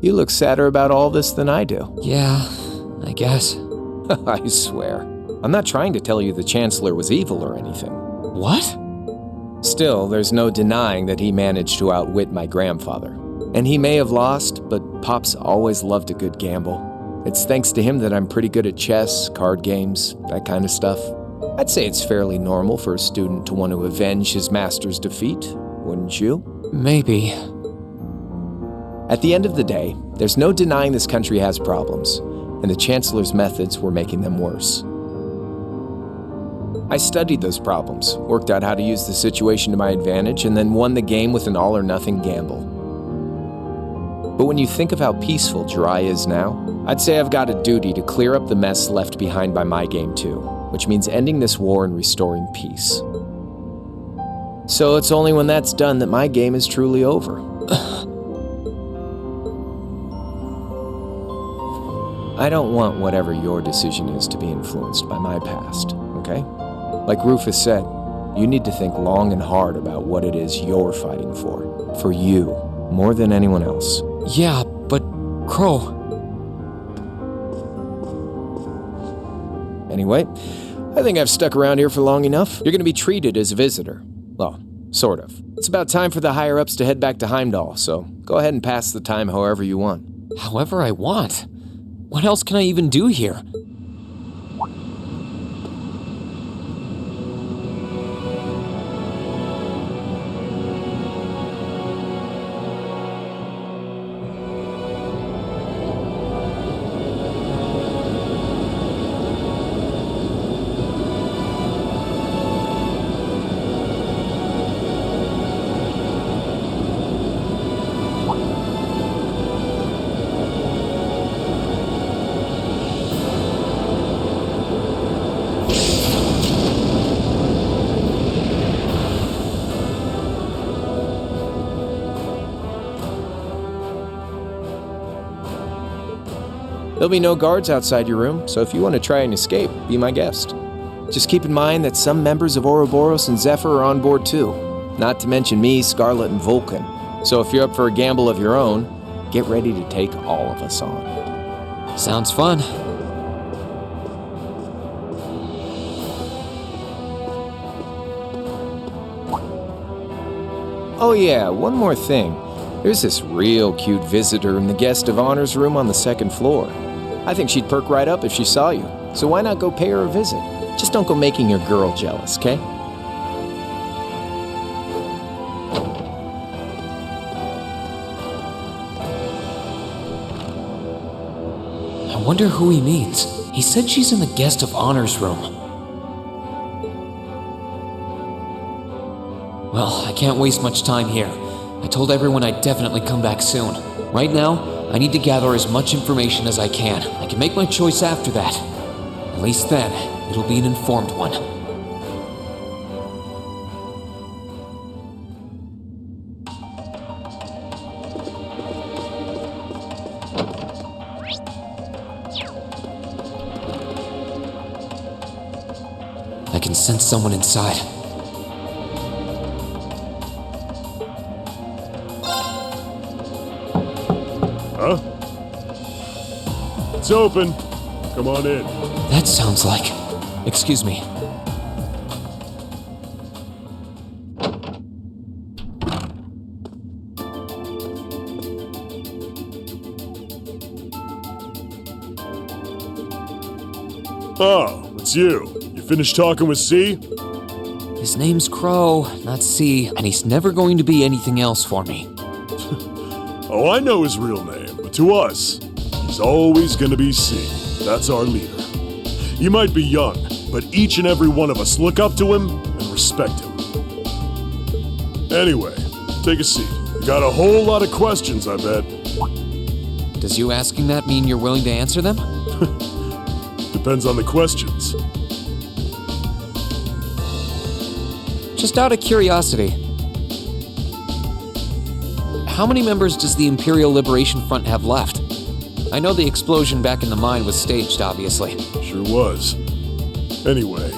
You look sadder about all this than I do. Yeah, I guess. I swear. I'm not trying to tell you the Chancellor was evil or anything. What? Still, there's no denying that he managed to outwit my grandfather. And he may have lost, but Pop's always loved a good gamble. It's thanks to him that I'm pretty good at chess, card games, that kind of stuff. I'd say it's fairly normal for a student to want to avenge his master's defeat, wouldn't you? Maybe. At the end of the day, there's no denying this country has problems, and the Chancellor's methods were making them worse. I studied those problems, worked out how to use the situation to my advantage, and then won the game with an all-or-nothing gamble. But when you think of how peaceful Jirai is now, I'd say I've got a duty to clear up the mess left behind by my game too, which means ending this war and restoring peace. So it's only when that's done that my game is truly over. I don't want whatever your decision is to be influenced by my past, okay? Like Rufus said, you need to think long and hard about what it is you're fighting for. For you, more than anyone else. Yeah, but Crow... Anyway, I think I've stuck around here for long enough. You're gonna be treated as a visitor. Well, sort of. It's about time for the higher-ups to head back to Heimdall, so go ahead and pass the time however you want. However I want? What else can I even do here? There'll be no guards outside your room, so if you want to try and escape, be my guest. Just keep in mind that some members of Ouroboros and Zephyr are on board too. Not to mention me, Scarlet, and Vulcan. So if you're up for a gamble of your own, get ready to take all of us on. Sounds fun. Oh yeah, one more thing. There's this real cute visitor in the guest of honors room on the second floor. I think she'd perk right up if she saw you, so why not go pay her a visit? Just don't go making your girl jealous, okay? I wonder who he means. He said she's in the guest of honors room. Well, I can't waste much time here. I told everyone I'd definitely come back soon. Right now, I need to gather as much information as I can. I can make my choice after that. At least then, it'll be an informed one. I can sense someone inside. Huh? It's open. Come on in. That sounds like... Excuse me. Oh, it's you. You finished talking with C? His name's Crow, not C, and he's never going to be anything else for me. Oh, I know his real name, but to us, he's always gonna be C. That's our leader. He might be young, but each and every one of us look up to him and respect him. Anyway, take a seat. You got a whole lot of questions, I bet. Does you asking that mean you're willing to answer them? Depends on the questions. Just out of curiosity, how many members does the Imperial Liberation Front have left? I know the explosion back in the mine was staged, obviously. Sure was. Anyway,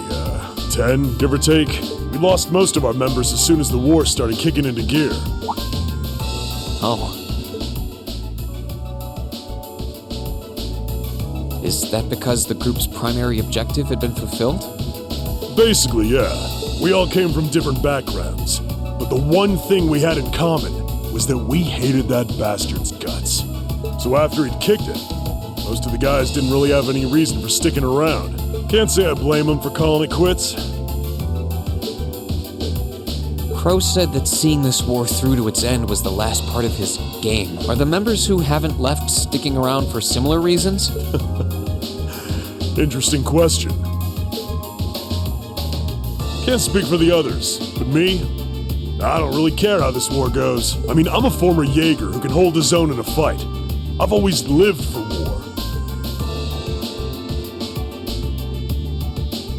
10, give or take. We lost most of our members as soon as the war started kicking into gear. Oh. Is that because the group's primary objective had been fulfilled? Basically, yeah. We all came from different backgrounds. But the one thing we had in common was that we hated that bastard's guts. So after he'd kicked it, most of the guys didn't really have any reason for sticking around. Can't say I blame them for calling it quits. Crow said that seeing this war through to its end was the last part of his game. Are the members who haven't left sticking around for similar reasons? Interesting question. Can't speak for the others, but me, I don't really care how this war goes. I mean, I'm a former Jaeger who can hold his own in a fight. I've always lived for war.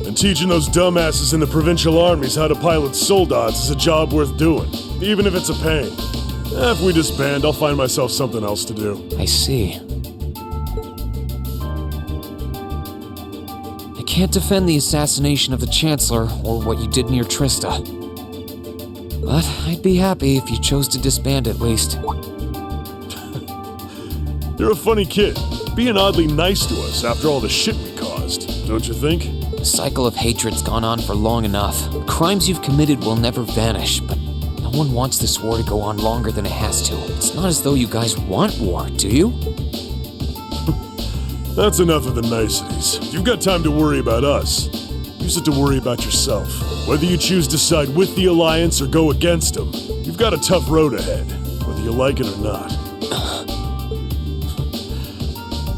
And teaching those dumbasses in the provincial armies how to pilot soldats is a job worth doing, even if it's a pain. If we disband, I'll find myself something else to do. I see. I can't defend the assassination of the Chancellor or what you did near Trista. But I'd be happy if you chose to disband at least. You're a funny kid, being oddly nice to us after all the shit we caused, don't you think? The cycle of hatred's gone on for long enough. The crimes you've committed will never vanish, but no one wants this war to go on longer than it has to. It's not as though you guys want war, do you? That's enough of the niceties. You've got time to worry about us. Use it to worry about yourself. Whether you choose to side with the Alliance or go against them, you've got a tough road ahead, whether you like it or not.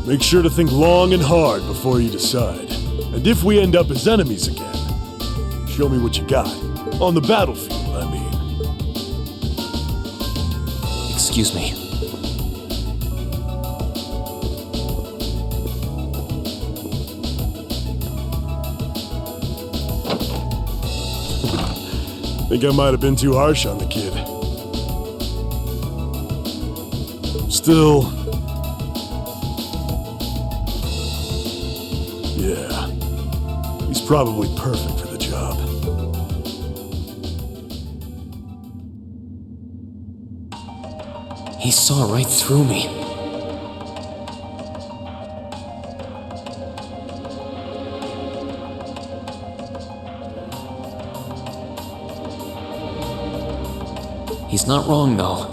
Make sure to think long and hard before you decide. And if we end up as enemies again, show me what you got. On the battlefield, I mean. Excuse me. Think I might have been too harsh on the kid. Still... yeah. He's probably perfect for the job. He saw right through me. He's not wrong, though.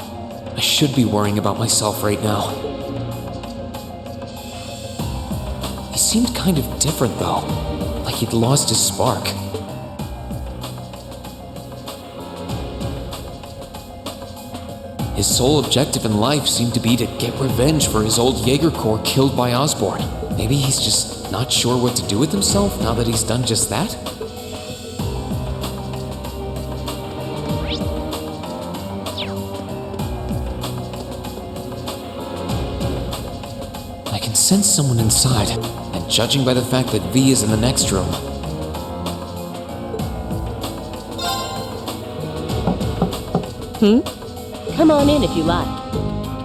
I should be worrying about myself right now. He seemed kind of different, though. Like he'd lost his spark. His sole objective in life seemed to be to get revenge for his old Jaeger Corps killed by Osborn. Maybe he's just not sure what to do with himself now that he's done just that? I can sense someone inside, and judging by the fact that V is in the next room, Come on in if you like.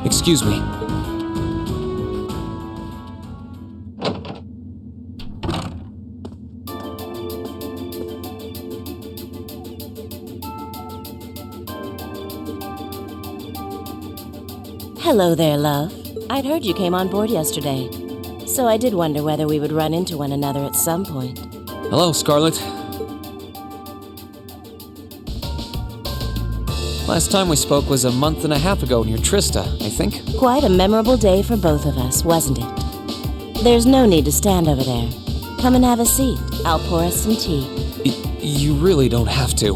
excuse me. Hello there, love. I'd heard you came on board yesterday, so I did wonder whether we would run into one another at some point. Hello, Scarlet. Last time we spoke was a month and a half ago near Trista, I think. Quite a memorable day for both of us, wasn't it? There's no need to stand over there. Come and have a seat. I'll pour us some tea. You really don't have to.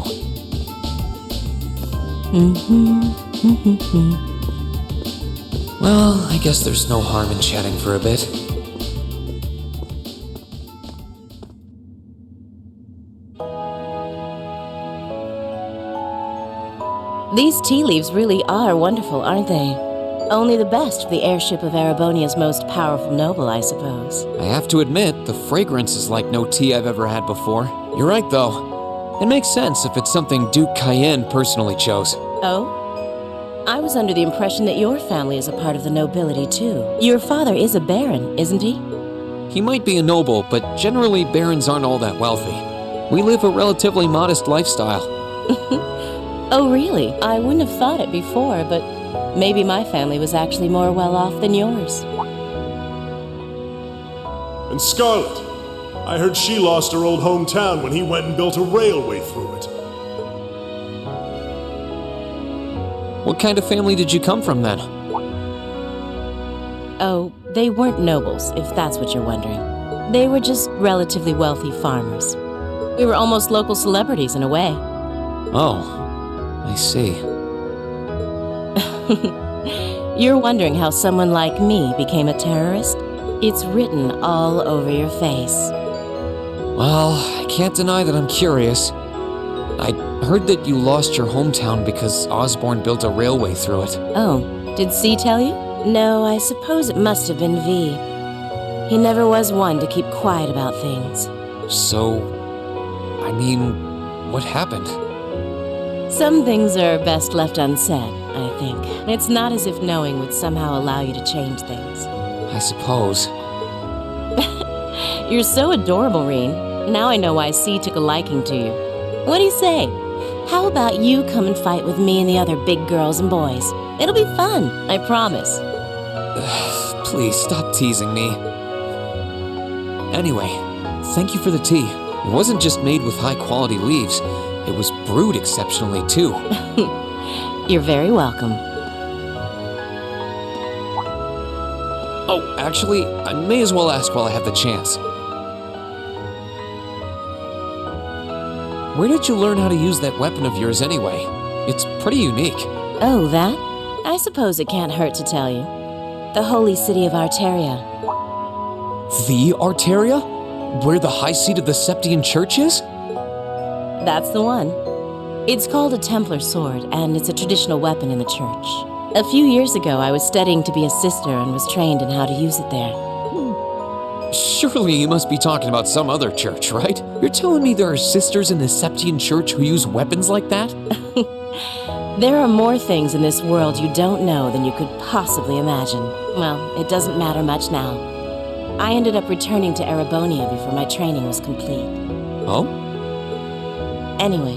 Well, I guess there's no harm in chatting for a bit. These tea leaves really are wonderful, aren't they? Only the best for the airship of Erebonia's most powerful noble, I suppose. I have to admit, the fragrance is like no tea I've ever had before. You're right, though. It makes sense if it's something Duke Cayenne personally chose. Oh? I was under the impression that your family is a part of the nobility, too. Your father is a baron, isn't he? He might be a noble, but generally barons aren't all that wealthy. We live a relatively modest lifestyle. Oh, really? I wouldn't have thought it before, but maybe my family was actually more well off than yours. And Scarlet, I heard she lost her old hometown when he went and built a railway through it. What kind of family did you come from then? Oh, they weren't nobles, if that's what you're wondering. They were just relatively wealthy farmers. We were almost local celebrities in a way. Oh, I see. You're wondering how someone like me became a terrorist? It's written all over your face. Well, I can't deny that I'm curious. I heard that you lost your hometown because Osborn built a railway through it. Oh, did C tell you? No, I suppose it must have been V. He never was one to keep quiet about things. So, I mean, what happened? Some things are best left unsaid, I think. It's not as if knowing would somehow allow you to change things. I suppose. You're so adorable, Reen. Now I know why C took a liking to you. What do you say? How about you come and fight with me and the other big girls and boys? It'll be fun, I promise. Please stop teasing me. Anyway, thank you for the tea. It wasn't just made with high-quality leaves. It was brewed exceptionally, too. You're very welcome. Oh, actually, I may as well ask while I have the chance. Where did you learn how to use that weapon of yours anyway? It's pretty unique. Oh, that? I suppose it can't hurt to tell you. The holy city of Arteria. The Arteria? Where the high seat of the Septian Church is? That's the one. It's called a Templar sword, and it's a traditional weapon in the church. A few years ago, I was studying to be a sister and was trained in how to use it there. Surely you must be talking about some other church, right? You're telling me there are sisters in the Septian Church who use weapons like that? There are more things in this world you don't know than you could possibly imagine. Well, it doesn't matter much now. I ended up returning to Erebonia before my training was complete. Oh? Anyway,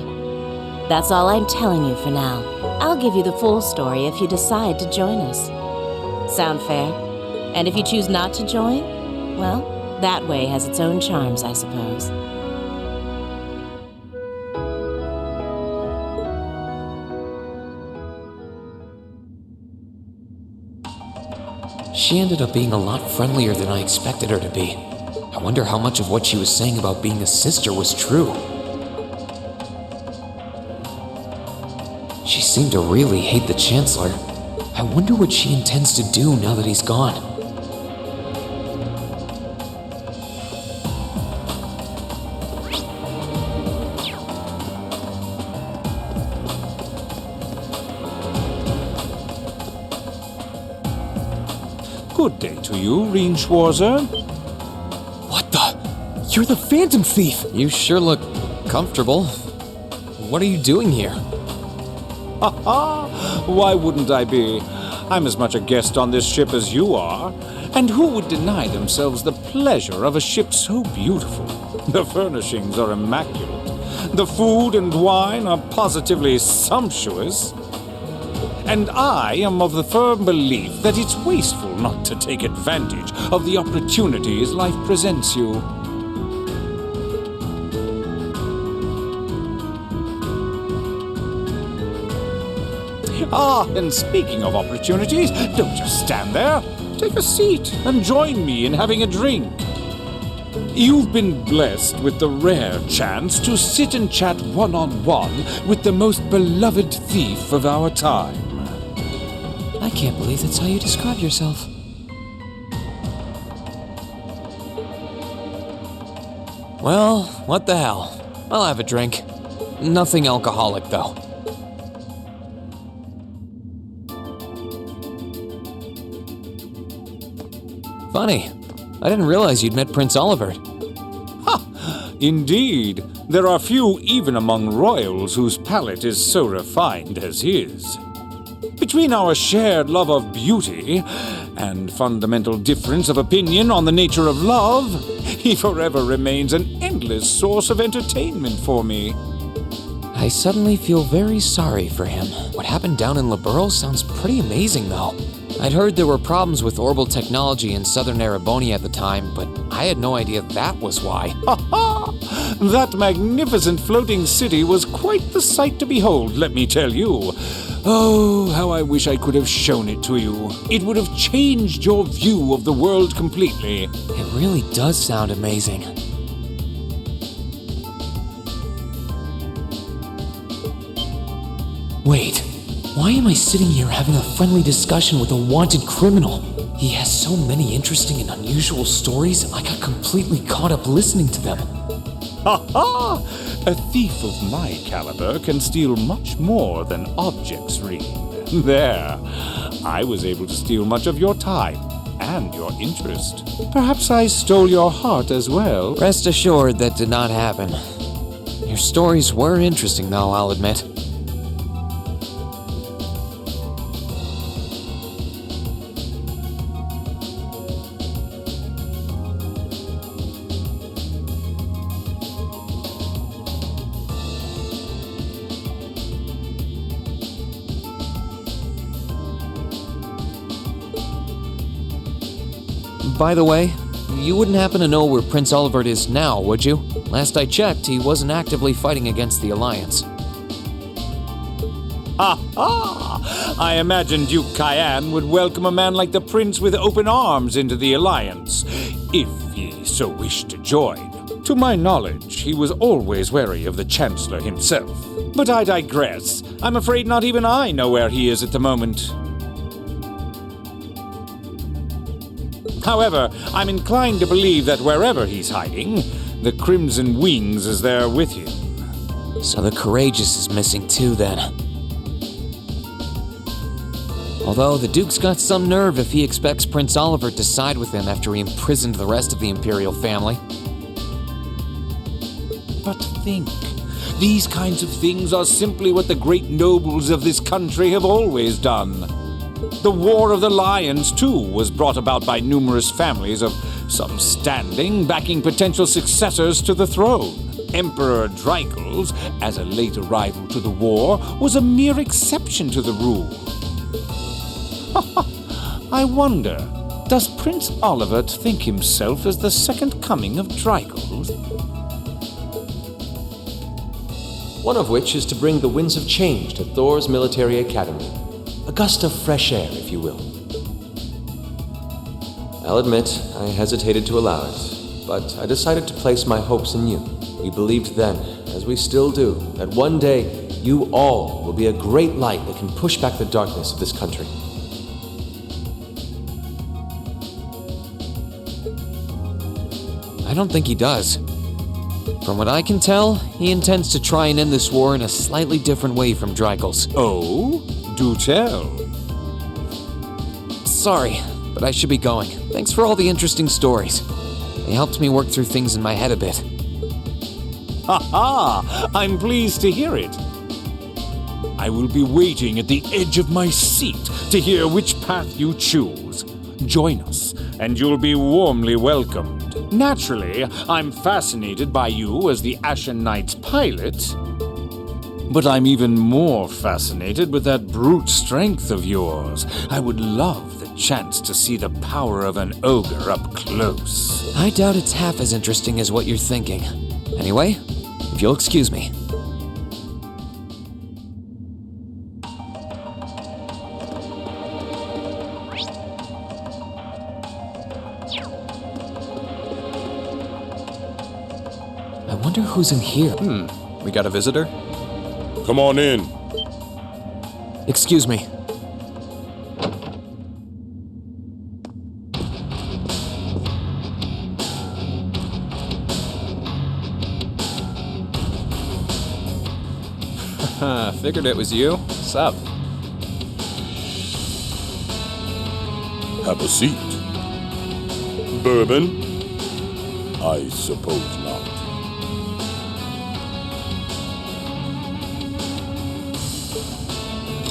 that's all I'm telling you for now. I'll give you the full story if you decide to join us. Sound fair? And if you choose not to join, well, that way has its own charms, I suppose. She ended up being a lot friendlier than I expected her to be. I wonder how much of what she was saying about being a sister was true. She seemed to really hate the Chancellor. I wonder what she intends to do now that he's gone. Good day to you, Reen Schwarzer. What the? You're the Phantom Thief! You sure look comfortable. What are you doing here? Ha ha! Why wouldn't I be? I'm as much a guest on this ship as you are. And who would deny themselves the pleasure of a ship so beautiful? The furnishings are immaculate. The food and wine are positively sumptuous. And I am of the firm belief that it's wasteful not to take advantage of the opportunities life presents you. Ah, and speaking of opportunities, don't just stand there. Take a seat and join me in having a drink. You've been blessed with the rare chance to sit and chat one-on-one with the most beloved thief of our time. I can't believe that's how you describe yourself. Well, what the hell? I'll have a drink. Nothing alcoholic, though. Funny. I didn't realize you'd met Prince Olivert. Ha! Indeed. There are few even among royals whose palate is so refined as his. Between our shared love of beauty and fundamental difference of opinion on the nature of love, he forever remains an endless source of entertainment for me. I suddenly feel very sorry for him. What happened down in Liberl sounds pretty amazing, though. I'd heard there were problems with orbital technology in southern Erebonia at the time, but I had no idea that was why. Ha ha! That magnificent floating city was quite the sight to behold, let me tell you. Oh, how I wish I could have shown it to you. It would have changed your view of the world completely. It really does sound amazing. Wait, why am I sitting here having a friendly discussion with a wanted criminal? He has so many interesting and unusual stories, I got completely caught up listening to them. Ha ha! A thief of my caliber can steal much more than objects, Reen. There, I was able to steal much of your time and your interest. Perhaps I stole your heart as well. Rest assured that did not happen. Your stories were interesting, though, I'll admit. By the way, you wouldn't happen to know where Prince Olivert is now, would you? Last I checked, he wasn't actively fighting against the Alliance. Ha ha! I imagined Duke Cayenne would welcome a man like the Prince with open arms into the Alliance, if he so wished to join. To my knowledge, he was always wary of the Chancellor himself. But I digress. I'm afraid not even I know where he is at the moment. However, I'm inclined to believe that wherever he's hiding, the Crimson Wings is there with him. So the Courageous is missing too, then. Although the Duke's got some nerve if he expects Prince Olivert to side with him after he imprisoned the rest of the Imperial family. But think, these kinds of things are simply what the great nobles of this country have always done. The War of the Lions, too, was brought about by numerous families of some standing backing potential successors to the throne. Emperor Dreichels, as a late arrival to the war, was a mere exception to the rule. I wonder, does Prince Olivert think himself as the second coming of Dreichels? One of which is to bring the winds of change to Thor's military academy. A gust of fresh air, if you will. I'll admit, I hesitated to allow it, but I decided to place my hopes in you. We believed then, as we still do, that one day you all will be a great light that can push back the darkness of this country. I don't think he does. From what I can tell, he intends to try and end this war in a slightly different way from Dreichels. Oh? Do tell. Sorry, but I should be going. Thanks for all the interesting stories. They helped me work through things in my head a bit. Ha ha! I'm pleased to hear it. I will be waiting at the edge of my seat to hear which path you choose. Join us, and you'll be warmly welcomed. Naturally, I'm fascinated by you as the Ashen Knight's pilot. But I'm even more fascinated with that brute strength of yours. I would love the chance to see the power of an ogre up close. I doubt it's half as interesting as what you're thinking. Anyway, if you'll excuse me. I wonder who's in here. We got a visitor? Come on in. Excuse me. Figured it was you. Sup? Have a seat. Bourbon? I suppose not.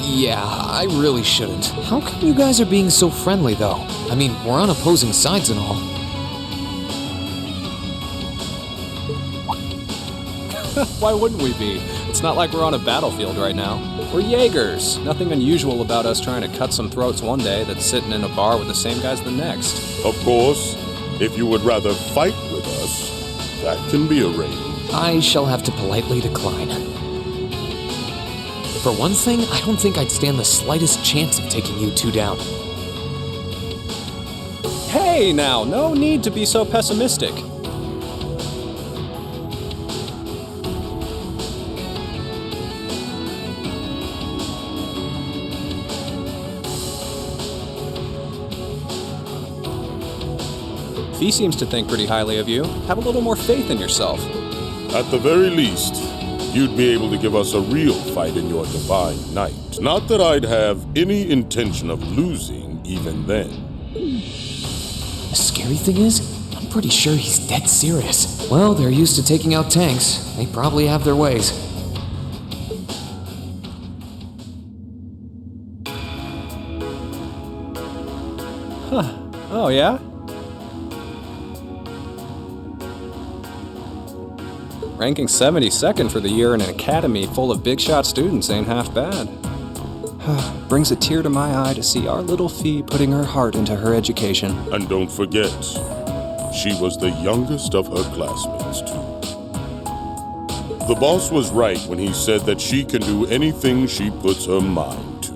Yeah, I really shouldn't. How come you guys are being so friendly, though? I mean, we're on opposing sides and all. Why wouldn't we be? It's not like we're on a battlefield right now. We're Jaegers. Nothing unusual about us trying to cut some throats one day that's sitting in a bar with the same guys the next. Of course, if you would rather fight with us, that can be arranged. I shall have to politely decline. For one thing, I don't think I'd stand the slightest chance of taking you two down. Hey now, no need to be so pessimistic. He seems to think pretty highly of you. Have a little more faith in yourself. At the very least, you'd be able to give us a real fight in your divine night. Not that I'd have any intention of losing even then. The scary thing is, I'm pretty sure he's dead serious. Well, they're used to taking out tanks. They probably have their ways. Huh. Oh, yeah? Ranking 72nd for the year in an academy full of big shot students ain't half bad. Brings a tear to my eye to see our little Fee putting her heart into her education. And don't forget, she was the youngest of her classmates, too. The boss was right when he said that she can do anything she puts her mind to.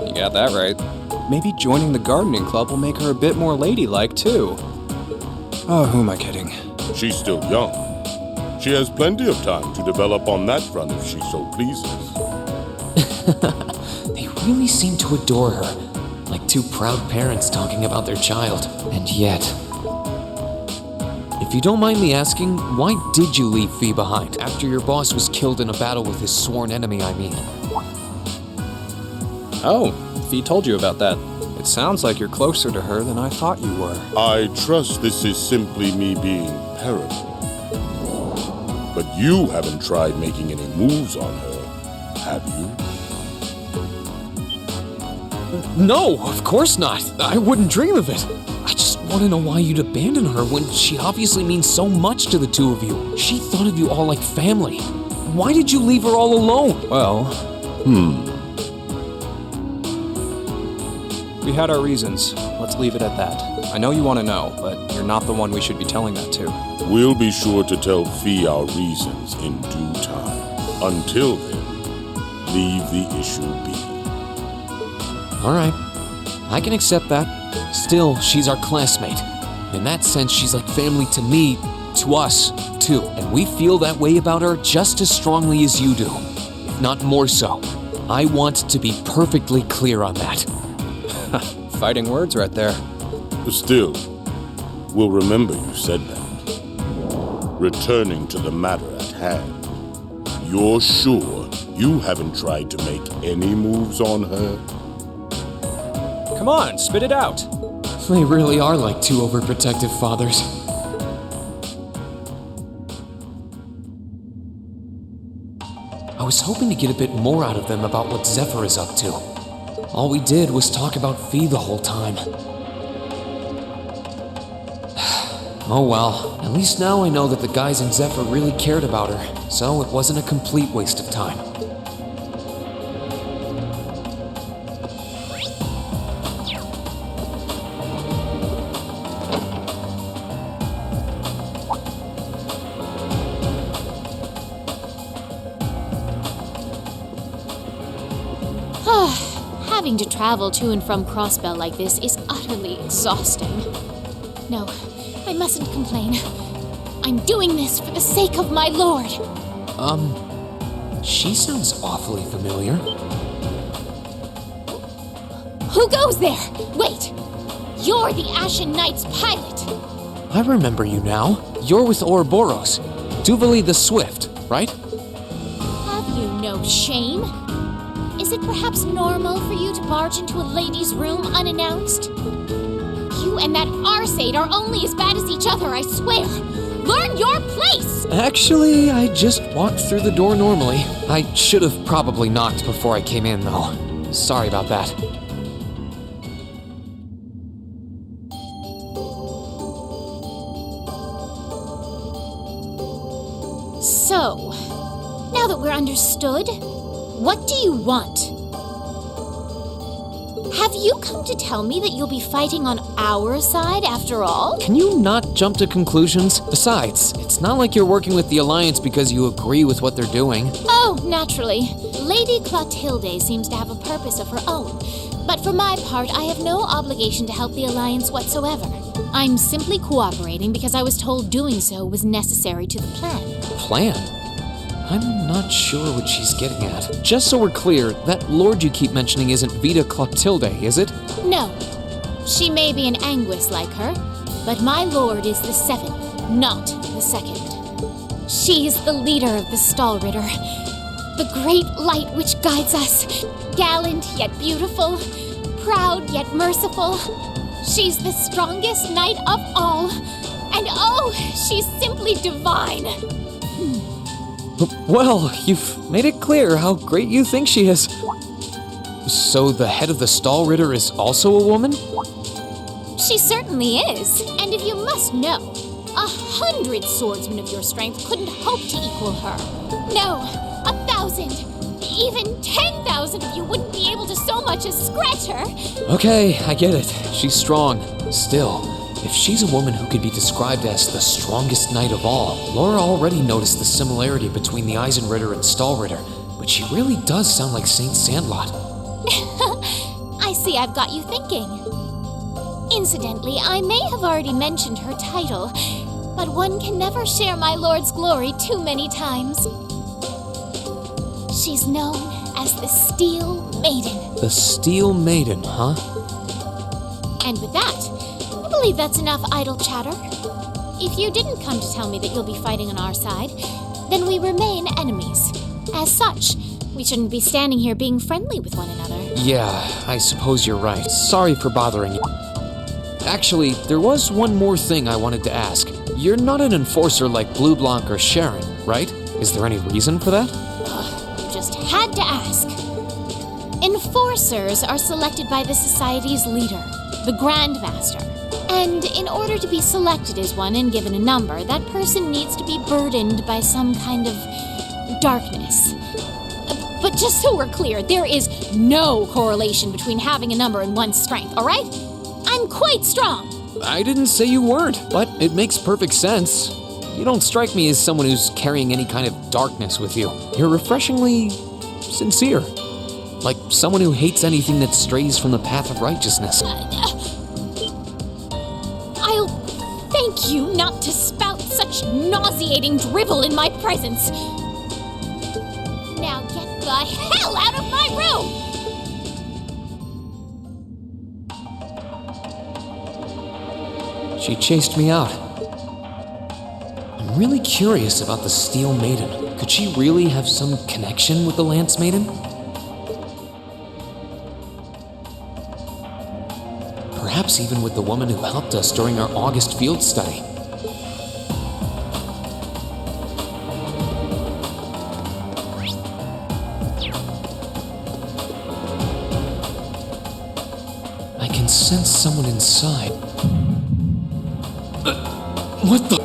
You got that right. Maybe joining the gardening club will make her a bit more ladylike, too. Oh, who am I kidding? She's still young. She has plenty of time to develop on that front if she so pleases. They really seem to adore her, like two proud parents talking about their child. And yet... If you don't mind me asking, why did you leave Fee behind after your boss was killed in a battle with his sworn enemy, I mean? Oh, Fee told you about that. It sounds like you're closer to her than I thought you were. I trust this is simply me being paranoid. But you haven't tried making any moves on her, have you? No, of course not. I wouldn't dream of it. I just want to know why you'd abandon her when she obviously means so much to the two of you. She thought of you all like family. Why did you leave her all alone? Well, we had our reasons. Let's leave it at that. I know you want to know, but you're not the one we should be telling that to. We'll be sure to tell Fee our reasons in due time. Until then, leave the issue be. All right, I can accept that. Still, she's our classmate. In that sense, she's like family to me, to us, too. And we feel that way about her just as strongly as you do, if not more so. I want to be perfectly clear on that. Fighting words right there. Still, we'll remember you said that. Returning to the matter at hand, you're sure you haven't tried to make any moves on her? Come on, spit it out. They really are like two overprotective fathers. I was hoping to get a bit more out of them about what Zephyr is up to. All we did was talk about Fee the whole time. Oh well, at least now I know that the guys in Zephyr really cared about her, so it wasn't a complete waste of time. Having to travel to and from Crossbell like this is utterly exhausting. No, I mustn't complain. I'm doing this for the sake of my lord. She sounds awfully familiar. Who goes there? Wait! You're the Ashen Knight's pilot! I remember you now. You're with Ouroboros. Duvali the Swift, right? Have you no shame? Is it perhaps normal for you to barge into a lady's room unannounced? You and that Arseid are only as bad as each other, I swear! Learn your place! Actually, I just walked through the door normally. I should have probably knocked before I came in, though. Sorry about that. So, now that we're understood, what do you want? Have you come to tell me that you'll be fighting on our side after all? Can you not jump to conclusions? Besides, it's not like you're working with the Alliance because you agree with what they're doing. Oh, naturally. Lady Clotilde seems to have a purpose of her own. But for my part, I have no obligation to help the Alliance whatsoever. I'm simply cooperating because I was told doing so was necessary to the plan. Plan? I'm not sure what she's getting at. Just so we're clear, that lord you keep mentioning isn't Vita Clotilde, is it? No. She may be an Anguis like her, but my lord is the 7th, not the 2nd. She is the leader of the Stahlritter, the great light which guides us, gallant yet beautiful, proud yet merciful. She's the strongest knight of all. And oh, she's simply divine. Well, you've made it clear how great you think she is. So the head of the Stahlritter is also a woman? She certainly is. And if you must know, 100 swordsmen of your strength couldn't hope to equal her. No, 1,000, even 10,000 of you wouldn't be able to so much as scratch her. Okay, I get it. She's strong. Still, if she's a woman who could be described as the strongest knight of all, Laura already noticed the similarity between the Eisenritter and Stahlritter, but she really does sound like Saint Sandlot. I see I've got you thinking. Incidentally, I may have already mentioned her title, but one can never share my lord's glory too many times. She's known as the Steel Maiden. The Steel Maiden, huh? And with that, I believe that's enough idle chatter. If you didn't come to tell me that you'll be fighting on our side, then we remain enemies. As such, we shouldn't be standing here being friendly with one another. Yeah, I suppose you're right. Sorry for bothering you. Actually, there was one more thing I wanted to ask. You're not an enforcer like Blue Blanc or Sharon, right? Is there any reason for that? You just had to ask. Enforcers are selected by the Society's leader, the Grand Master. And in order to be selected as one and given a number, that person needs to be burdened by some kind of darkness. But just so we're clear, there is no correlation between having a number and one's strength, all right? I'm quite strong. I didn't say you weren't, but it makes perfect sense. You don't strike me as someone who's carrying any kind of darkness with you. You're refreshingly sincere. Like someone who hates anything that strays from the path of righteousness. I'll thank you not to spout such nauseating drivel in my presence. Now get the hell out of my room! She chased me out. I'm really curious about the Steel Maiden. Could she really have some connection with the Lance Maiden? Perhaps even with the woman who helped us during our August field study. I can sense someone inside. What the?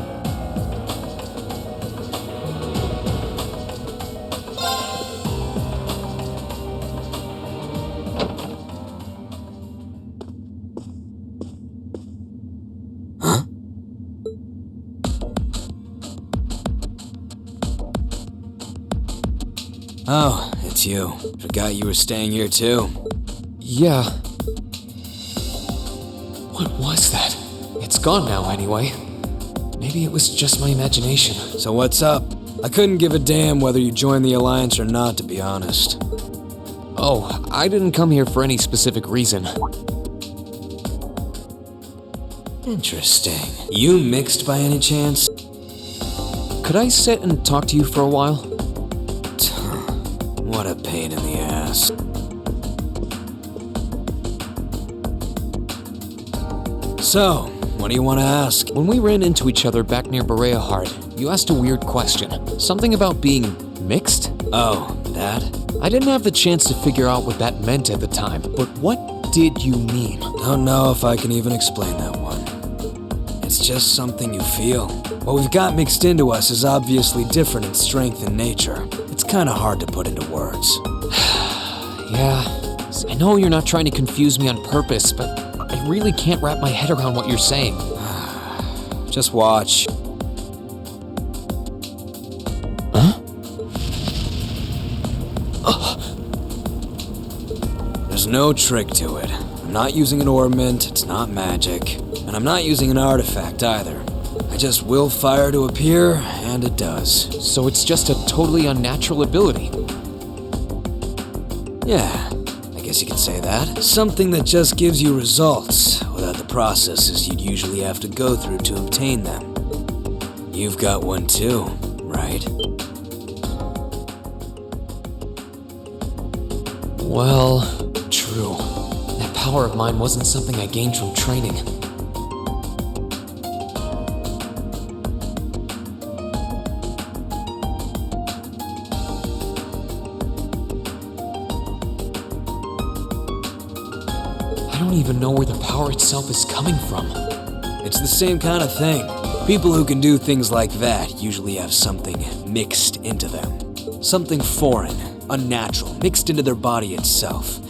Huh? Oh, it's you. Forgot you were staying here too. Yeah. What was that? It's gone now anyway. Maybe it was just my imagination. So what's up? I couldn't give a damn whether you joined the Alliance or not, to be honest. Oh, I didn't come here for any specific reason. Interesting. You mixed by any chance? Could I sit and talk to you for a while? What a pain in the ass. So, what do you want to ask? When we ran into each other back near Berea Heart, you asked a weird question. Something about being mixed? Oh, that? I didn't have the chance to figure out what that meant at the time, but what did you mean? Don't know if I can even explain that one. It's just something you feel. What we've got mixed into us is obviously different in strength and nature. It's kind of hard to put into words. Yeah, I know you're not trying to confuse me on purpose, but I really can't wrap my head around what you're saying. Just watch. Huh? There's no trick to it. I'm not using an ornament, it's not magic, and I'm not using an artifact either. I just will fire to appear, and it does. So it's just a totally unnatural ability? Yeah, I guess you could say that. Something that just gives you results, without the processes you'd usually have to go through to obtain them. You've got one too, right? Well, true. That power of mine wasn't something I gained from training. I don't even know where the power itself is coming from. It's the same kind of thing. People who can do things like that usually have something mixed into them. Something foreign, unnatural, mixed into their body itself.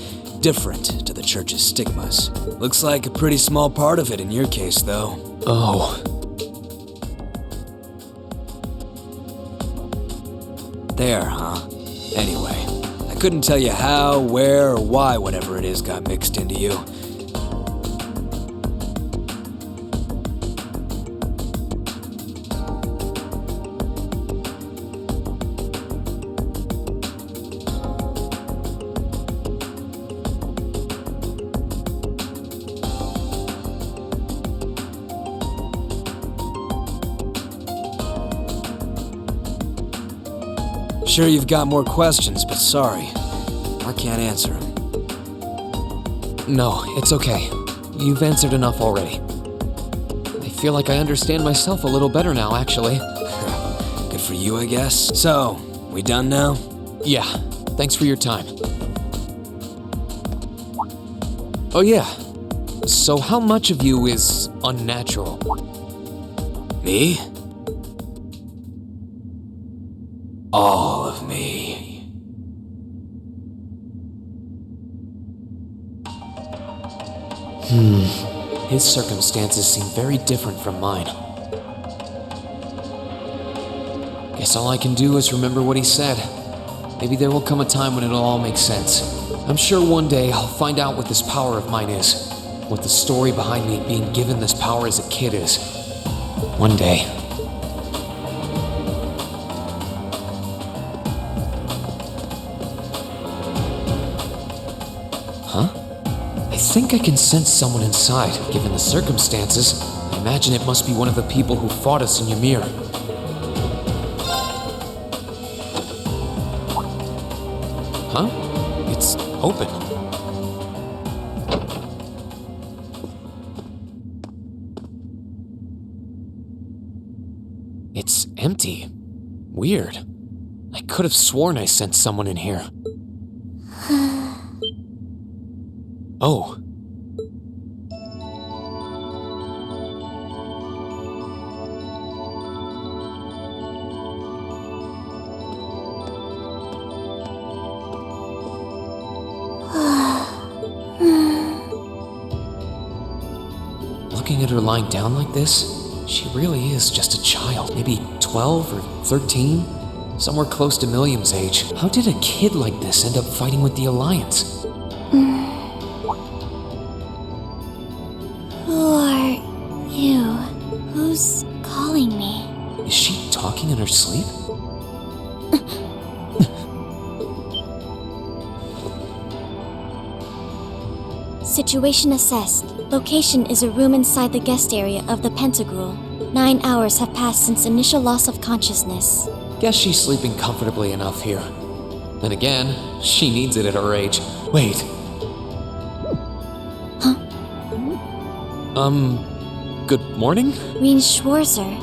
Different to the church's stigmas. Looks like a pretty small part of it in your case, though. Oh. There, huh? Anyway, I couldn't tell you how, where, or why whatever it is got mixed into you. Sure you've got more questions, but sorry, I can't answer them. No, it's okay. You've answered enough already. I feel like I understand myself a little better now, actually. Good for you, I guess. So, we done now? Yeah, thanks for your time. Oh yeah, so how much of you is unnatural? Me? All of me. His circumstances seem very different from mine. Guess all I can do is remember what he said. Maybe there will come a time when it'll all make sense. I'm sure one day I'll find out what this power of mine is. What the story behind me being given this power as a kid is. One day. Huh? I think I can sense someone inside, given the circumstances. I imagine it must be one of the people who fought us in Ymir. Huh? It's open. It's empty. Weird. I could have sworn I sent someone in here. Oh. Looking at her lying down like this, she really is just a child. Maybe 12 or 13? Somewhere close to Milliam's age. How did a kid like this end up fighting with the Alliance? Who are you? Who's calling me? Is she talking in her sleep? Situation assessed. Location is a room inside the guest area of the Pentagrule. 9 hours have passed since initial loss of consciousness. Guess she's sleeping comfortably enough here. Then again, she needs it at her age. Wait. Huh? Good morning? Reen Schwarzer.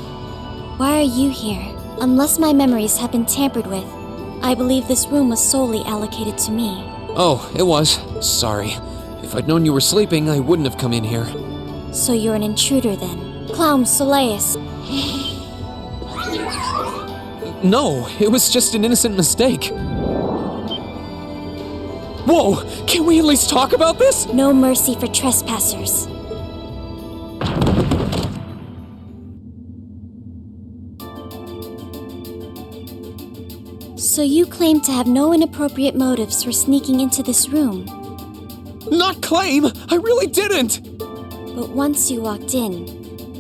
Why are you here? Unless my memories have been tampered with, I believe this room was solely allocated to me. Oh, it was. Sorry. If I'd known you were sleeping, I wouldn't have come in here. So you're an intruder then? Clown Soleus. No, it was just an innocent mistake. Whoa! Can we at least talk about this? No mercy for trespassers. So you claim to have no inappropriate motives for sneaking into this room? Not claim! I really didn't! But once you walked in,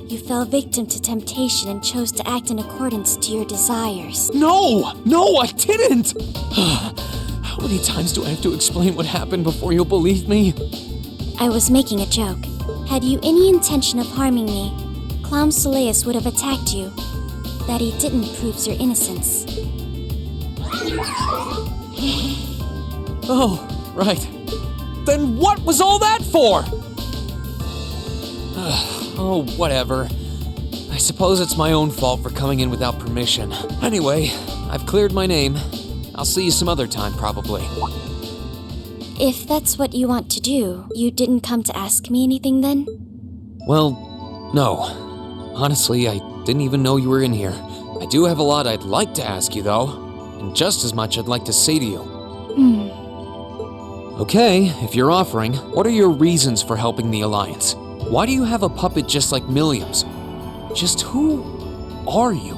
you fell victim to temptation and chose to act in accordance to your desires. No! No, I didn't! How many times do I have to explain what happened before you'll believe me? I was making a joke. Had you any intention of harming me, Clown Soleus would have attacked you. That he didn't proves your innocence. Oh, right. then what was all that for? Oh, whatever. I suppose it's my own fault for coming in without permission. Anyway, I've cleared my name. I'll see you some other time, probably. If that's what you want to do, you didn't come to ask me anything then? Well, no. Honestly, I didn't even know you were in here. I do have a lot I'd like to ask you, though, and just as much I'd like to say to you. Okay, if you're offering, what are your reasons for helping the Alliance? Why do you have a puppet just like Milliam's? Just who are you?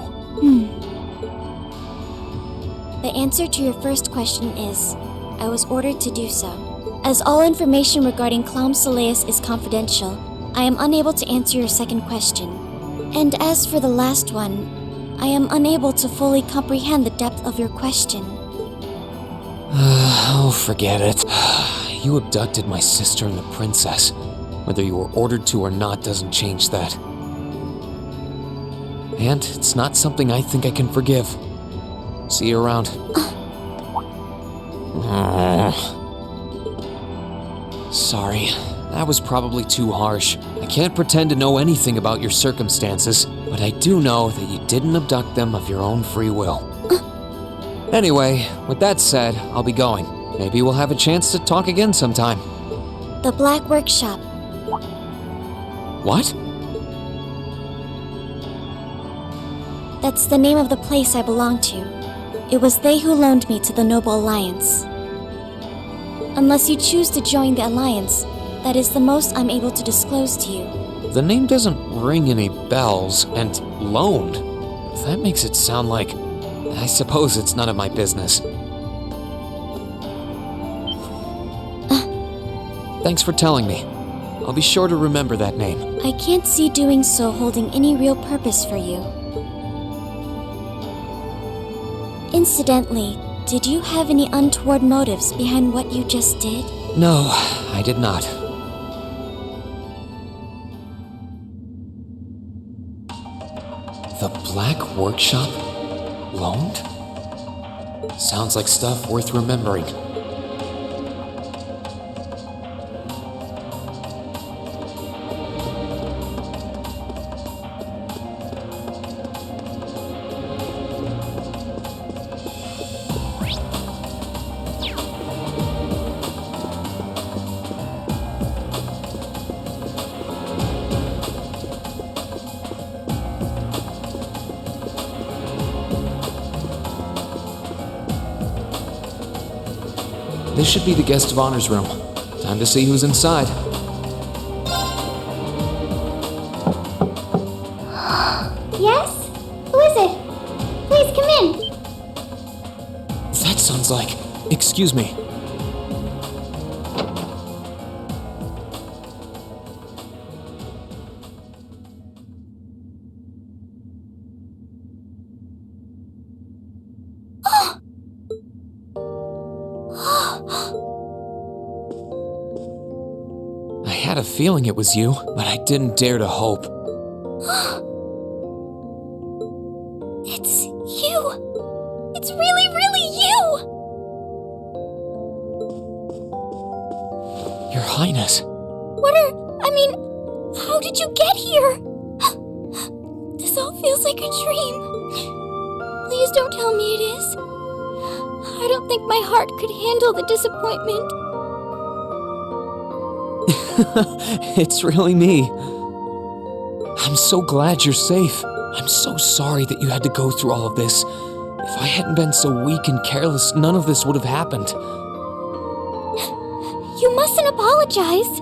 The answer to your first question is, I was ordered to do so. As all information regarding Clown Soleus is confidential, I am unable to answer your second question. And as for the last one, I am unable to fully comprehend the depth of your question. Oh, forget it. You abducted my sister and the princess. Whether you were ordered to or not doesn't change that. And it's not something I think I can forgive. See you around. Sorry, that was probably too harsh. I can't pretend to know anything about your circumstances, but I do know that you didn't abduct them of your own free will. Anyway, with that said, I'll be going. Maybe we'll have a chance to talk again sometime. The Black Workshop. What? That's the name of the place I belong to. It was they who loaned me to the Noble Alliance. Unless you choose to join the Alliance, that is the most I'm able to disclose to you. The name doesn't ring any bells, and loaned. That makes it sound like... I suppose it's none of my business. Thanks for telling me. I'll be sure to remember that name. I can't see doing so holding any real purpose for you. Incidentally, did you have any untoward motives behind what you just did? No, I did not. The Black Workshop? Loaned? Sounds like stuff worth remembering. This should be the guest of honor's room. Time to see who's inside. Yes? Who is it? Please come in. That sounds like... Excuse me. I had a feeling it was you, but I didn't dare to hope. It's you! It's really, really you! Your Highness. How did you get here? This all feels like a dream. Please don't tell me it is. I don't think my heart could handle the disappointment. It's really me. I'm so glad you're safe. I'm so sorry that you had to go through all of this. If I hadn't been so weak and careless, none of this would have happened. You mustn't apologize.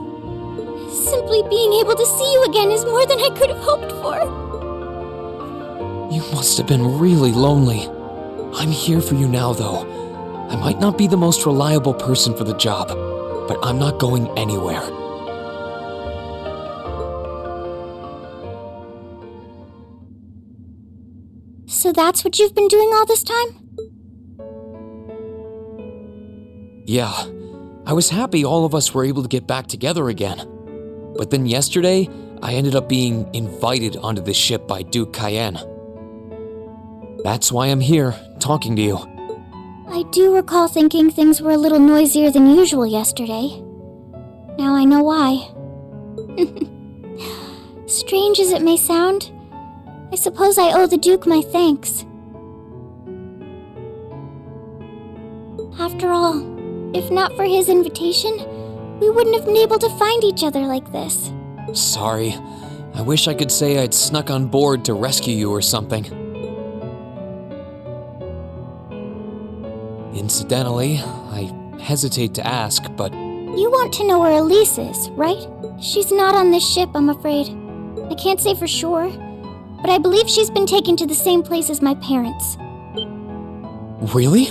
Simply being able to see you again is more than I could have hoped for. You must have been really lonely. I'm here for you now, though. I might not be the most reliable person for the job, but I'm not going anywhere. So that's what you've been doing all this time? Yeah, I was happy all of us were able to get back together again. But then yesterday, I ended up being invited onto this ship by Duke Cayenne. That's why I'm here, talking to you. I do recall thinking things were a little noisier than usual yesterday. Now I know why. Strange as it may sound, I suppose I owe the Duke my thanks. After all, if not for his invitation, we wouldn't have been able to find each other like this. Sorry. I wish I could say I'd snuck on board to rescue you or something. Incidentally, I hesitate to ask, but... You want to know where Elise is, right? She's not on this ship, I'm afraid. I can't say for sure, but I believe she's been taken to the same place as my parents. Really?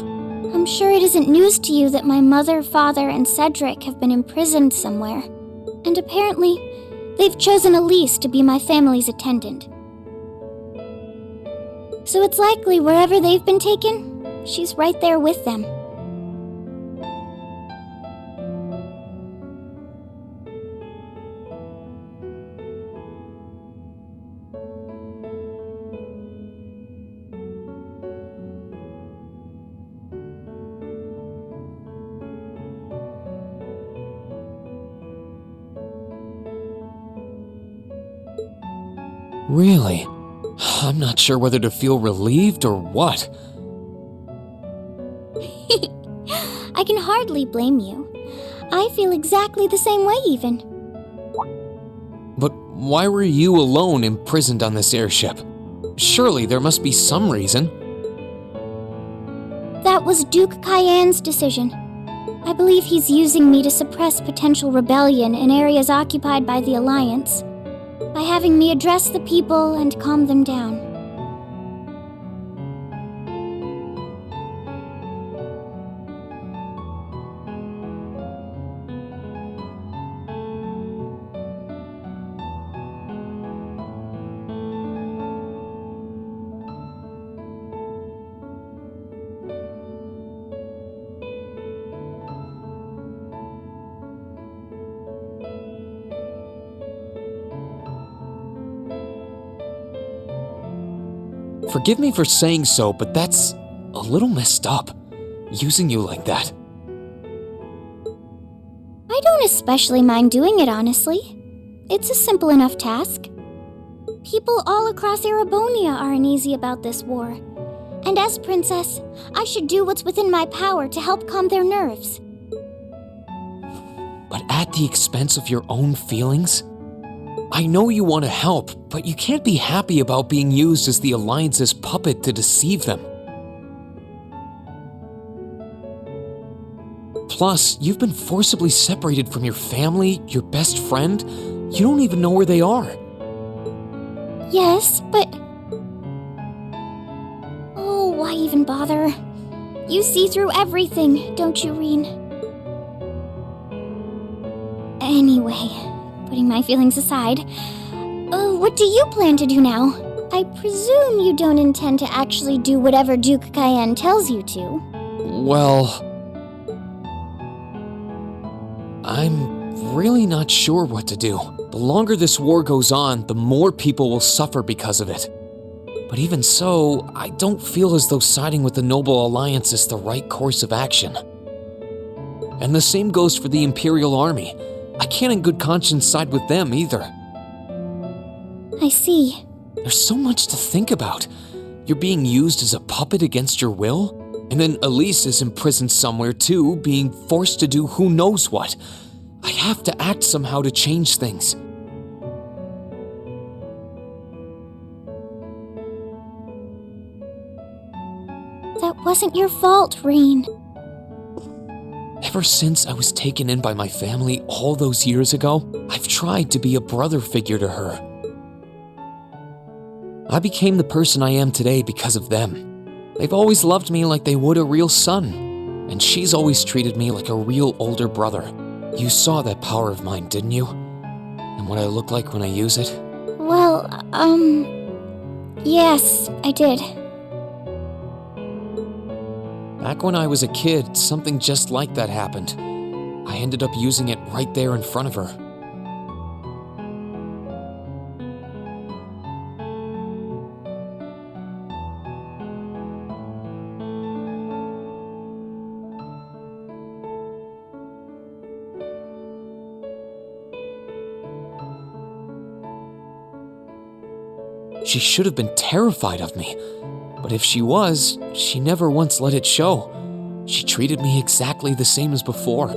I'm sure it isn't news to you that my mother, father, and Cedric have been imprisoned somewhere. And apparently, they've chosen Elise to be my family's attendant. So it's likely wherever they've been taken, she's right there with them. Really? I'm not sure whether to feel relieved or what. I can hardly blame you. I feel exactly the same way, even. But why were you alone imprisoned on this airship? Surely there must be some reason. That was Duke Cayenne's decision. I believe he's using me to suppress potential rebellion in areas occupied by the Alliance, by having me address the people and calm them down. Forgive me for saying so, but that's a little messed up, using you like that. I don't especially mind doing it, honestly. It's a simple enough task. People all across Erebonia are uneasy about this war. And as princess, I should do what's within my power to help calm their nerves. But at the expense of your own feelings? I know you want to help, but you can't be happy about being used as the Alliance's puppet to deceive them. Plus, you've been forcibly separated from your family, your best friend. You don't even know where they are. Yes, but... Oh, why even bother? You see through everything, don't you, Reen? Anyway, putting my feelings aside, what do you plan to do now? I presume you don't intend to actually do whatever Duke Cayenne tells you to. Well... I'm really not sure what to do. The longer this war goes on, the more people will suffer because of it. But even so, I don't feel as though siding with the Noble Alliance is the right course of action. And the same goes for the Imperial Army. I can't in good conscience side with them either. I see. There's so much to think about. You're being used as a puppet against your will? And then Elise is imprisoned somewhere too, being forced to do who knows what. I have to act somehow to change things. That wasn't your fault, Reen. Ever since I was taken in by my family all those years ago, I've tried to be a brother figure to her. I became the person I am today because of them. They've always loved me like they would a real son, and she's always treated me like a real older brother. You saw that power of mine, didn't you? And what I look like when I use it? Well, yes, I did. Back when I was a kid, something just like that happened. I ended up using it right there in front of her. She should have been terrified of me. But if she was, she never once let it show. She treated me exactly the same as before.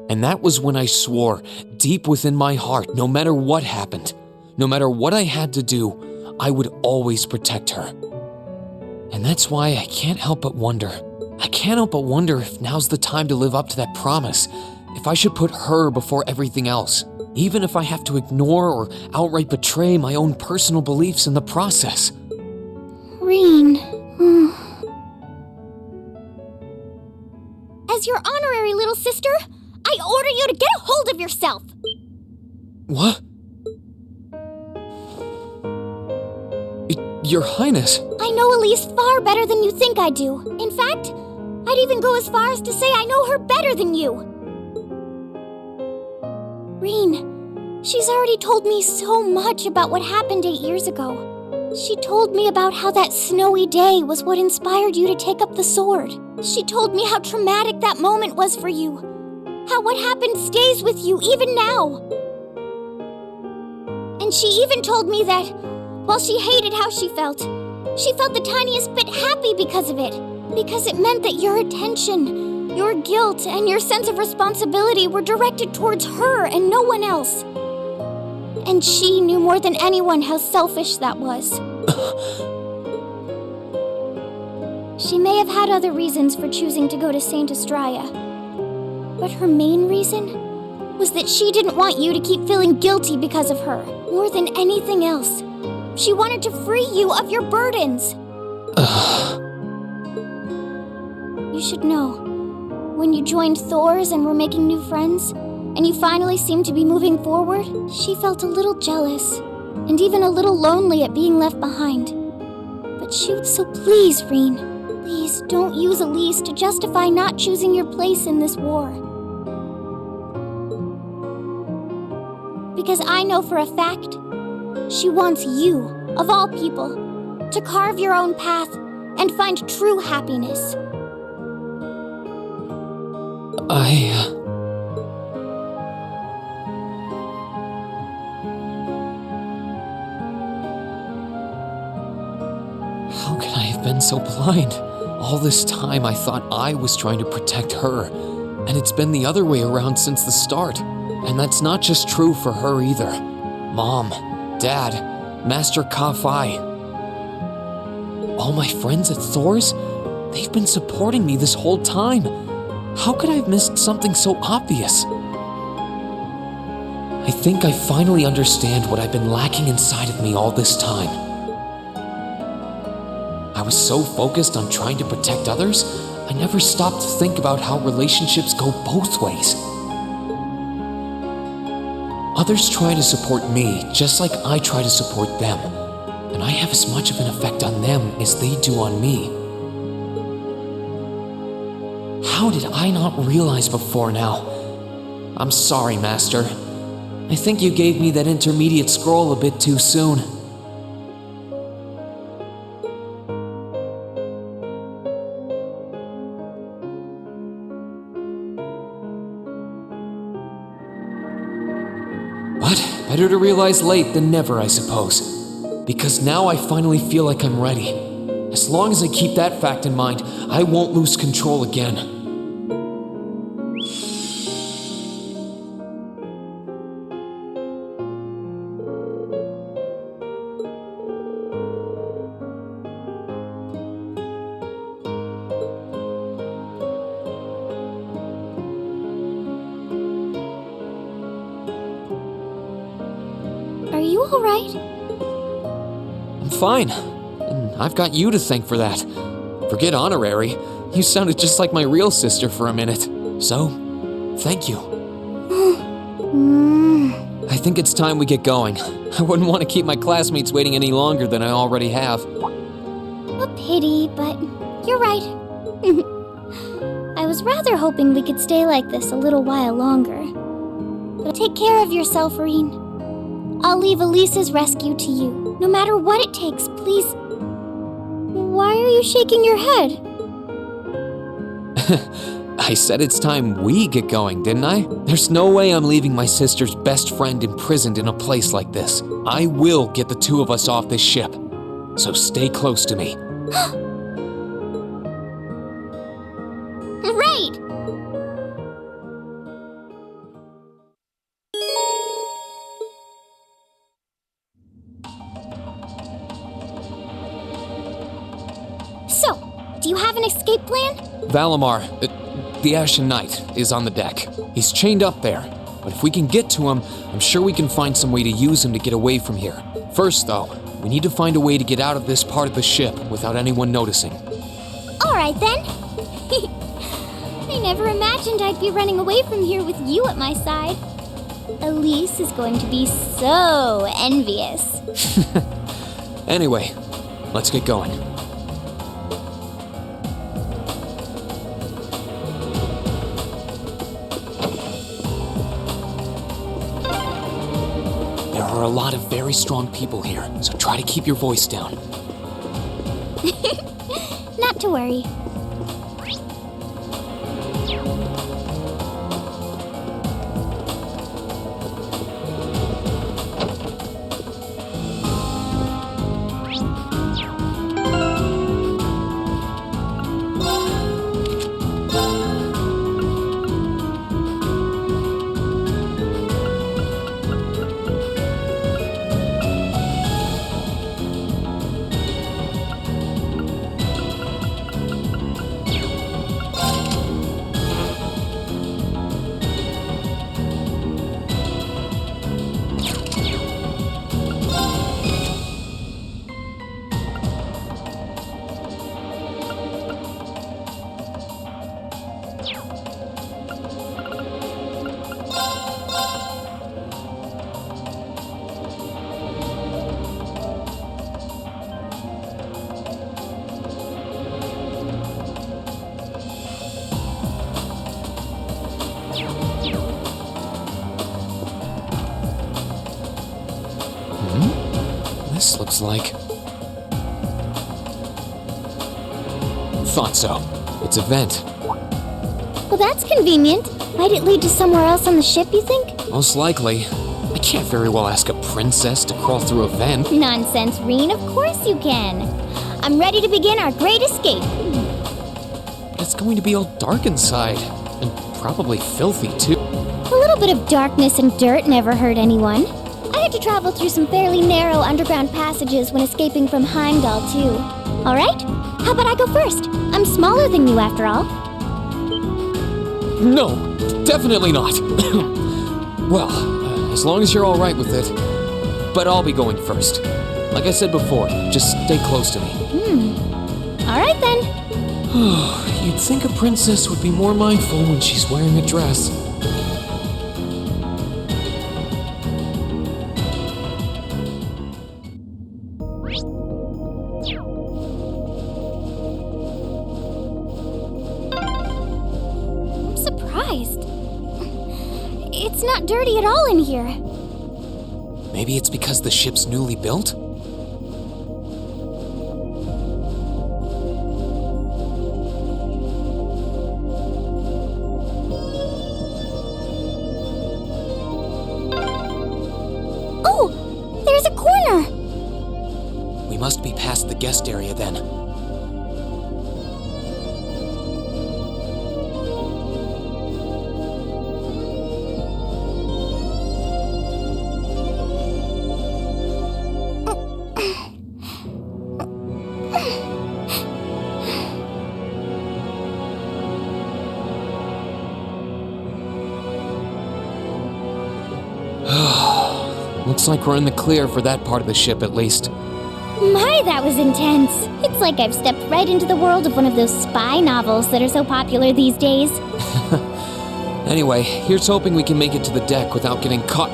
And that was when I swore, deep within my heart, no matter what happened, no matter what I had to do, I would always protect her. And that's why I can't help but wonder. I can't help but wonder if now's the time to live up to that promise, if I should put her before everything else, even if I have to ignore or outright betray my own personal beliefs in the process. Rean. As your honorary little sister, I order you to get a hold of yourself! What? Your Highness. I know Elise far better than you think I do. In fact, I'd even go as far as to say I know her better than you. Rean, she's already told me so much about what happened 8 years ago. She told me about how that snowy day was what inspired you to take up the sword. She told me how traumatic that moment was for you. How what happened stays with you even now. And she even told me that, while she hated how she felt the tiniest bit happy because of it. Because it meant that your attention, your guilt, and your sense of responsibility were directed towards her and no one else. And she knew more than anyone how selfish that was. She may have had other reasons for choosing to go to Saint Estrella, but her main reason was that she didn't want you to keep feeling guilty because of her, more than anything else. She wanted to free you of your burdens. You should know, when you joined Thor's and were making new friends, and you finally seemed to be moving forward, she felt a little jealous, and even a little lonely at being left behind. But so please, Rean, please don't use Elise to justify not choosing your place in this war. Because I know for a fact, she wants you, of all people, to carve your own path and find true happiness. How could I have been so blind? All this time I thought I was trying to protect her, and it's been the other way around since the start. And that's not just true for her either. Mom, Dad, Master Ka-Fai. All my friends at Thor's, they've been supporting me this whole time. How could I have missed something so obvious? I think I finally understand what I've been lacking inside of me all this time. I was so focused on trying to protect others, I never stopped to think about how relationships go both ways. Others try to support me just like I try to support them, and I have as much of an effect on them as they do on me. How did I not realize before now? I'm sorry, Master. I think you gave me that intermediate scroll a bit too soon. But better to realize late than never, I suppose. Because now I finally feel like I'm ready. As long as I keep that fact in mind, I won't lose control again. Are you alright? I'm fine. And I've got you to thank for that. Forget honorary. You sounded just like my real sister for a minute. So, thank you. I think it's time we get going. I wouldn't want to keep my classmates waiting any longer than I already have. A pity, but you're right. I was rather hoping we could stay like this a little while longer. But take care of yourself, Rean. I'll leave Elise's rescue to you, no matter what it takes, please. Why are you shaking your head? I said it's time we get going, didn't I? There's no way I'm leaving my sister's best friend imprisoned in a place like this. I will get the two of us off this ship. So stay close to me. Right! So, do you have an escape plan? Valimar, the Ashen Knight, is on the deck. He's chained up there, but if we can get to him, I'm sure we can find some way to use him to get away from here. First, though, we need to find a way to get out of this part of the ship without anyone noticing. Alright then. I never imagined I'd be running away from here with you at my side. Elise is going to be so envious. Anyway, let's get going. There are a lot of very strong people here, so try to keep your voice down. Not to worry. This looks like... Thought so. It's a vent. Well, that's convenient. Might it lead to somewhere else on the ship, you think? Most likely. I can't very well ask a princess to crawl through a vent. Nonsense, Reen. Of course you can. I'm ready to begin our great escape. It's going to be all dark inside. And probably filthy, too. A little bit of darkness and dirt never hurt anyone. I had to travel through some fairly narrow underground passages when escaping from Heimdall, too. All right? How about I go first? I'm smaller than you, after all. No, definitely not. Well, as long as you're all right with it. But I'll be going first. Like I said before, just stay close to me. All right, then. You'd think a princess would be more mindful when she's wearing a dress. It's not dirty at all in here. Maybe it's because the ship's newly built? Oh! There's a corner! We must be past the guest area then. Looks like we're in the clear for that part of the ship, at least. My, that was intense. It's like I've stepped right into the world of one of those spy novels that are so popular these days. Anyway, here's hoping we can make it to the deck without getting caught.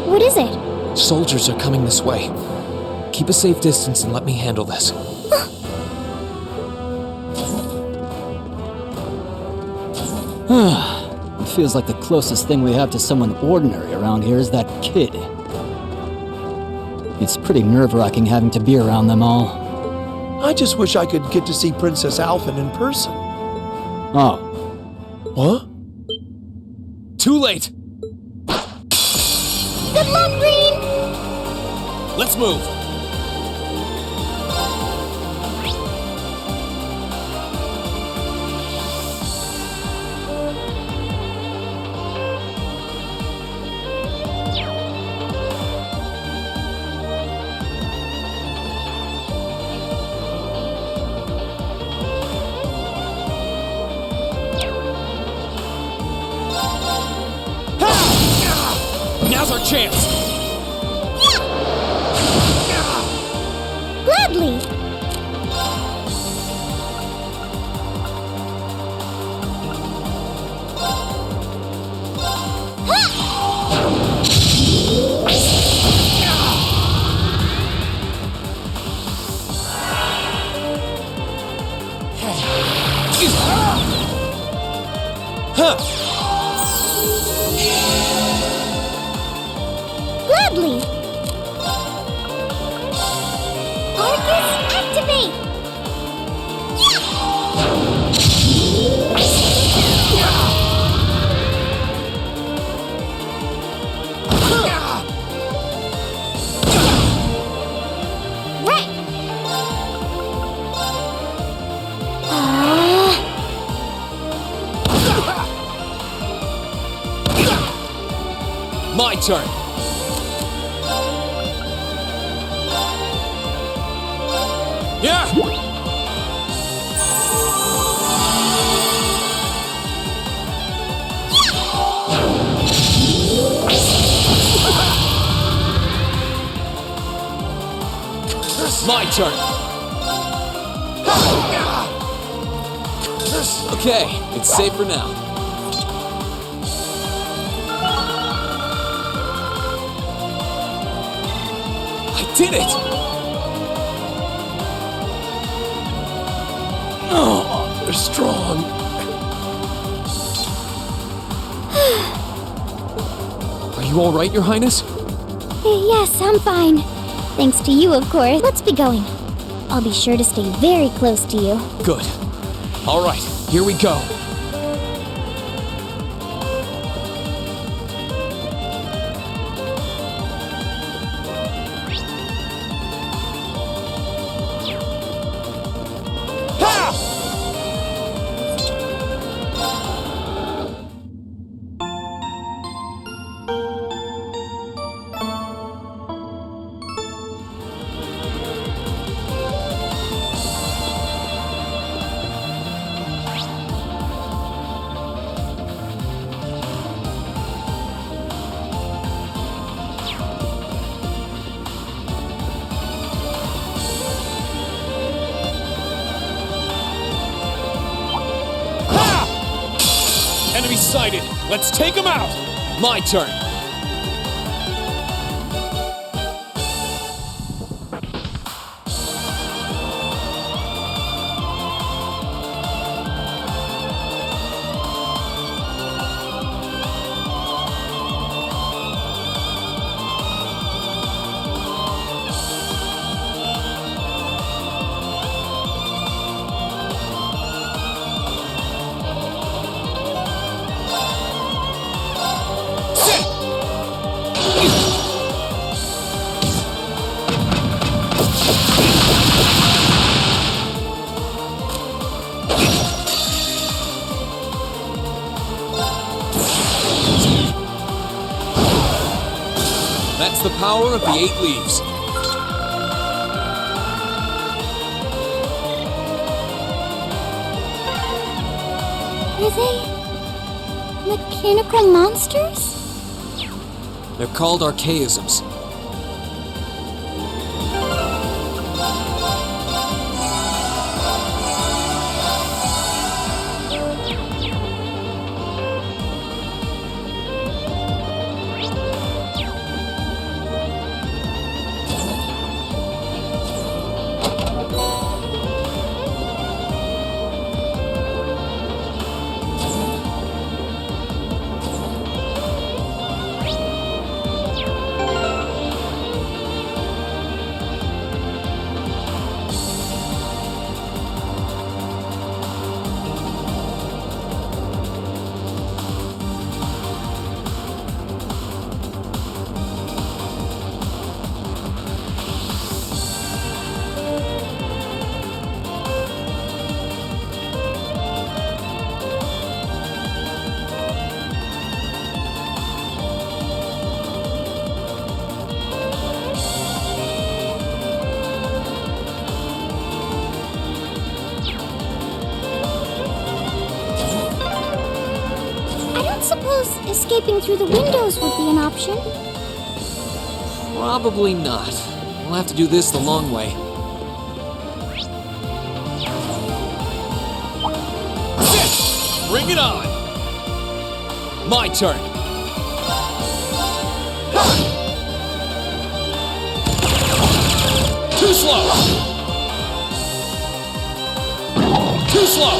What is it? Soldiers are coming this way. Keep a safe distance and let me handle this. It feels like the closest thing we have to someone ordinary around here is that kid. It's pretty nerve-wracking having to be around them all. I just wish I could get to see Princess Alphen in person. Oh. What? Too late! Good luck, Green! Let's move! Now's our chance! Gladly! Gladly! Arcus, activate! Right! My turn! Yeah! My turn! Okay, it's safe for now. I did it! Oh, they're strong. Are you all right, Your Highness? Yes, I'm fine. Thanks to you, of course. Let's be going. I'll be sure to stay very close to you. Good. All right, here we go. Enemy sighted! Let's take him out! My turn! That's the power of the 8 leaves. Are they mechanical monsters? They're called archaisms. suppose escaping through the windows would be an option. Probably not. We'll have to do this the long way. Bring it on! My turn! Too slow! Too slow!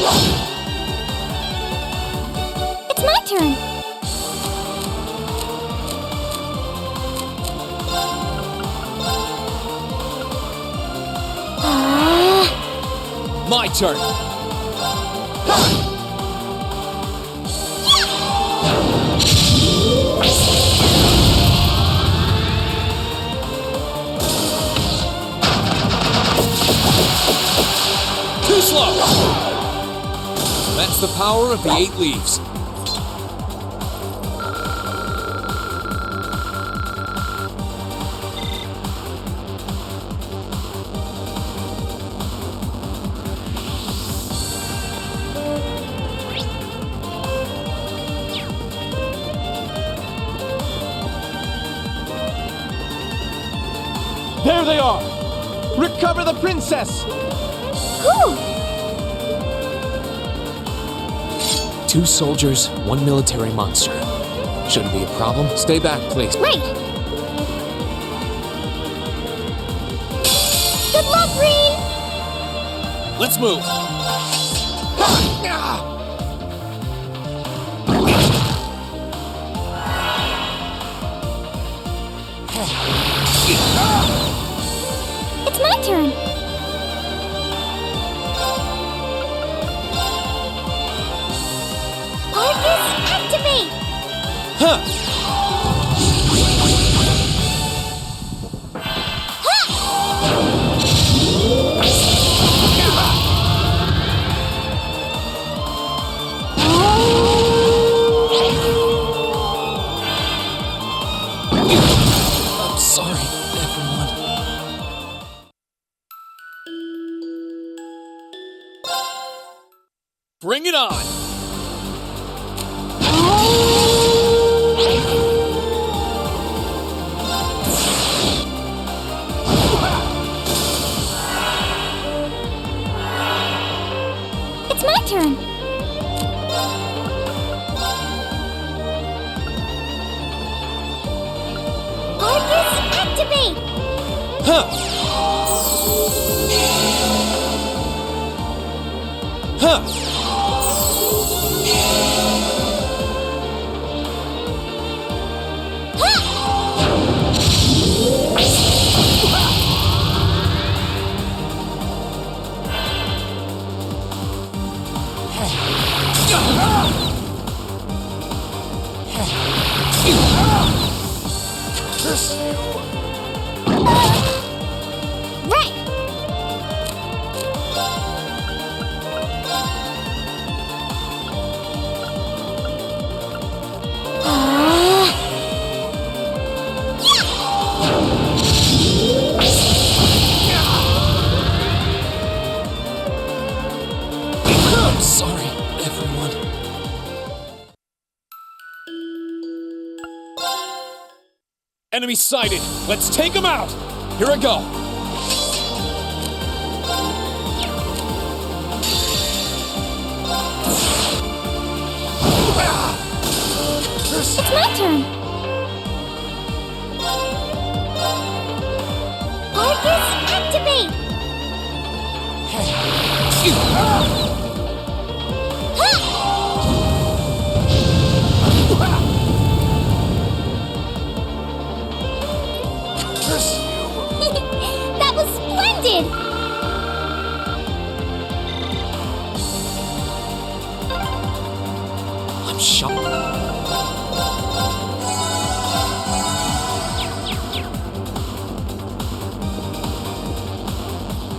It's my turn! My turn! Too slow! That's the power of the 8 leaves. There they are! Recover the princess! Whew! 2 soldiers, 1 military monster. Shouldn't be a problem. Stay back, please. Right! Good luck, Green! Let's move! It's my turn! Arcus, activate! Huh! I'm sorry, everyone. Bring it on! It's my turn! Arcus, activate! Huh! Huh! Right! I'm sorry, everyone. Enemy sighted! Let's take them out! Here I go! It's my turn! Arcus, activate! That was splendid! I'm shocked.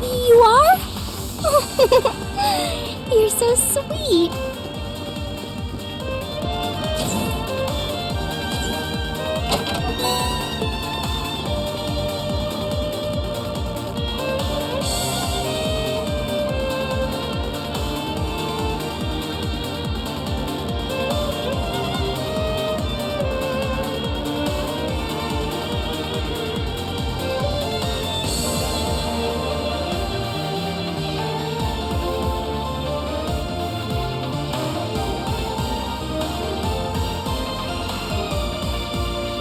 You are? You're so sweet.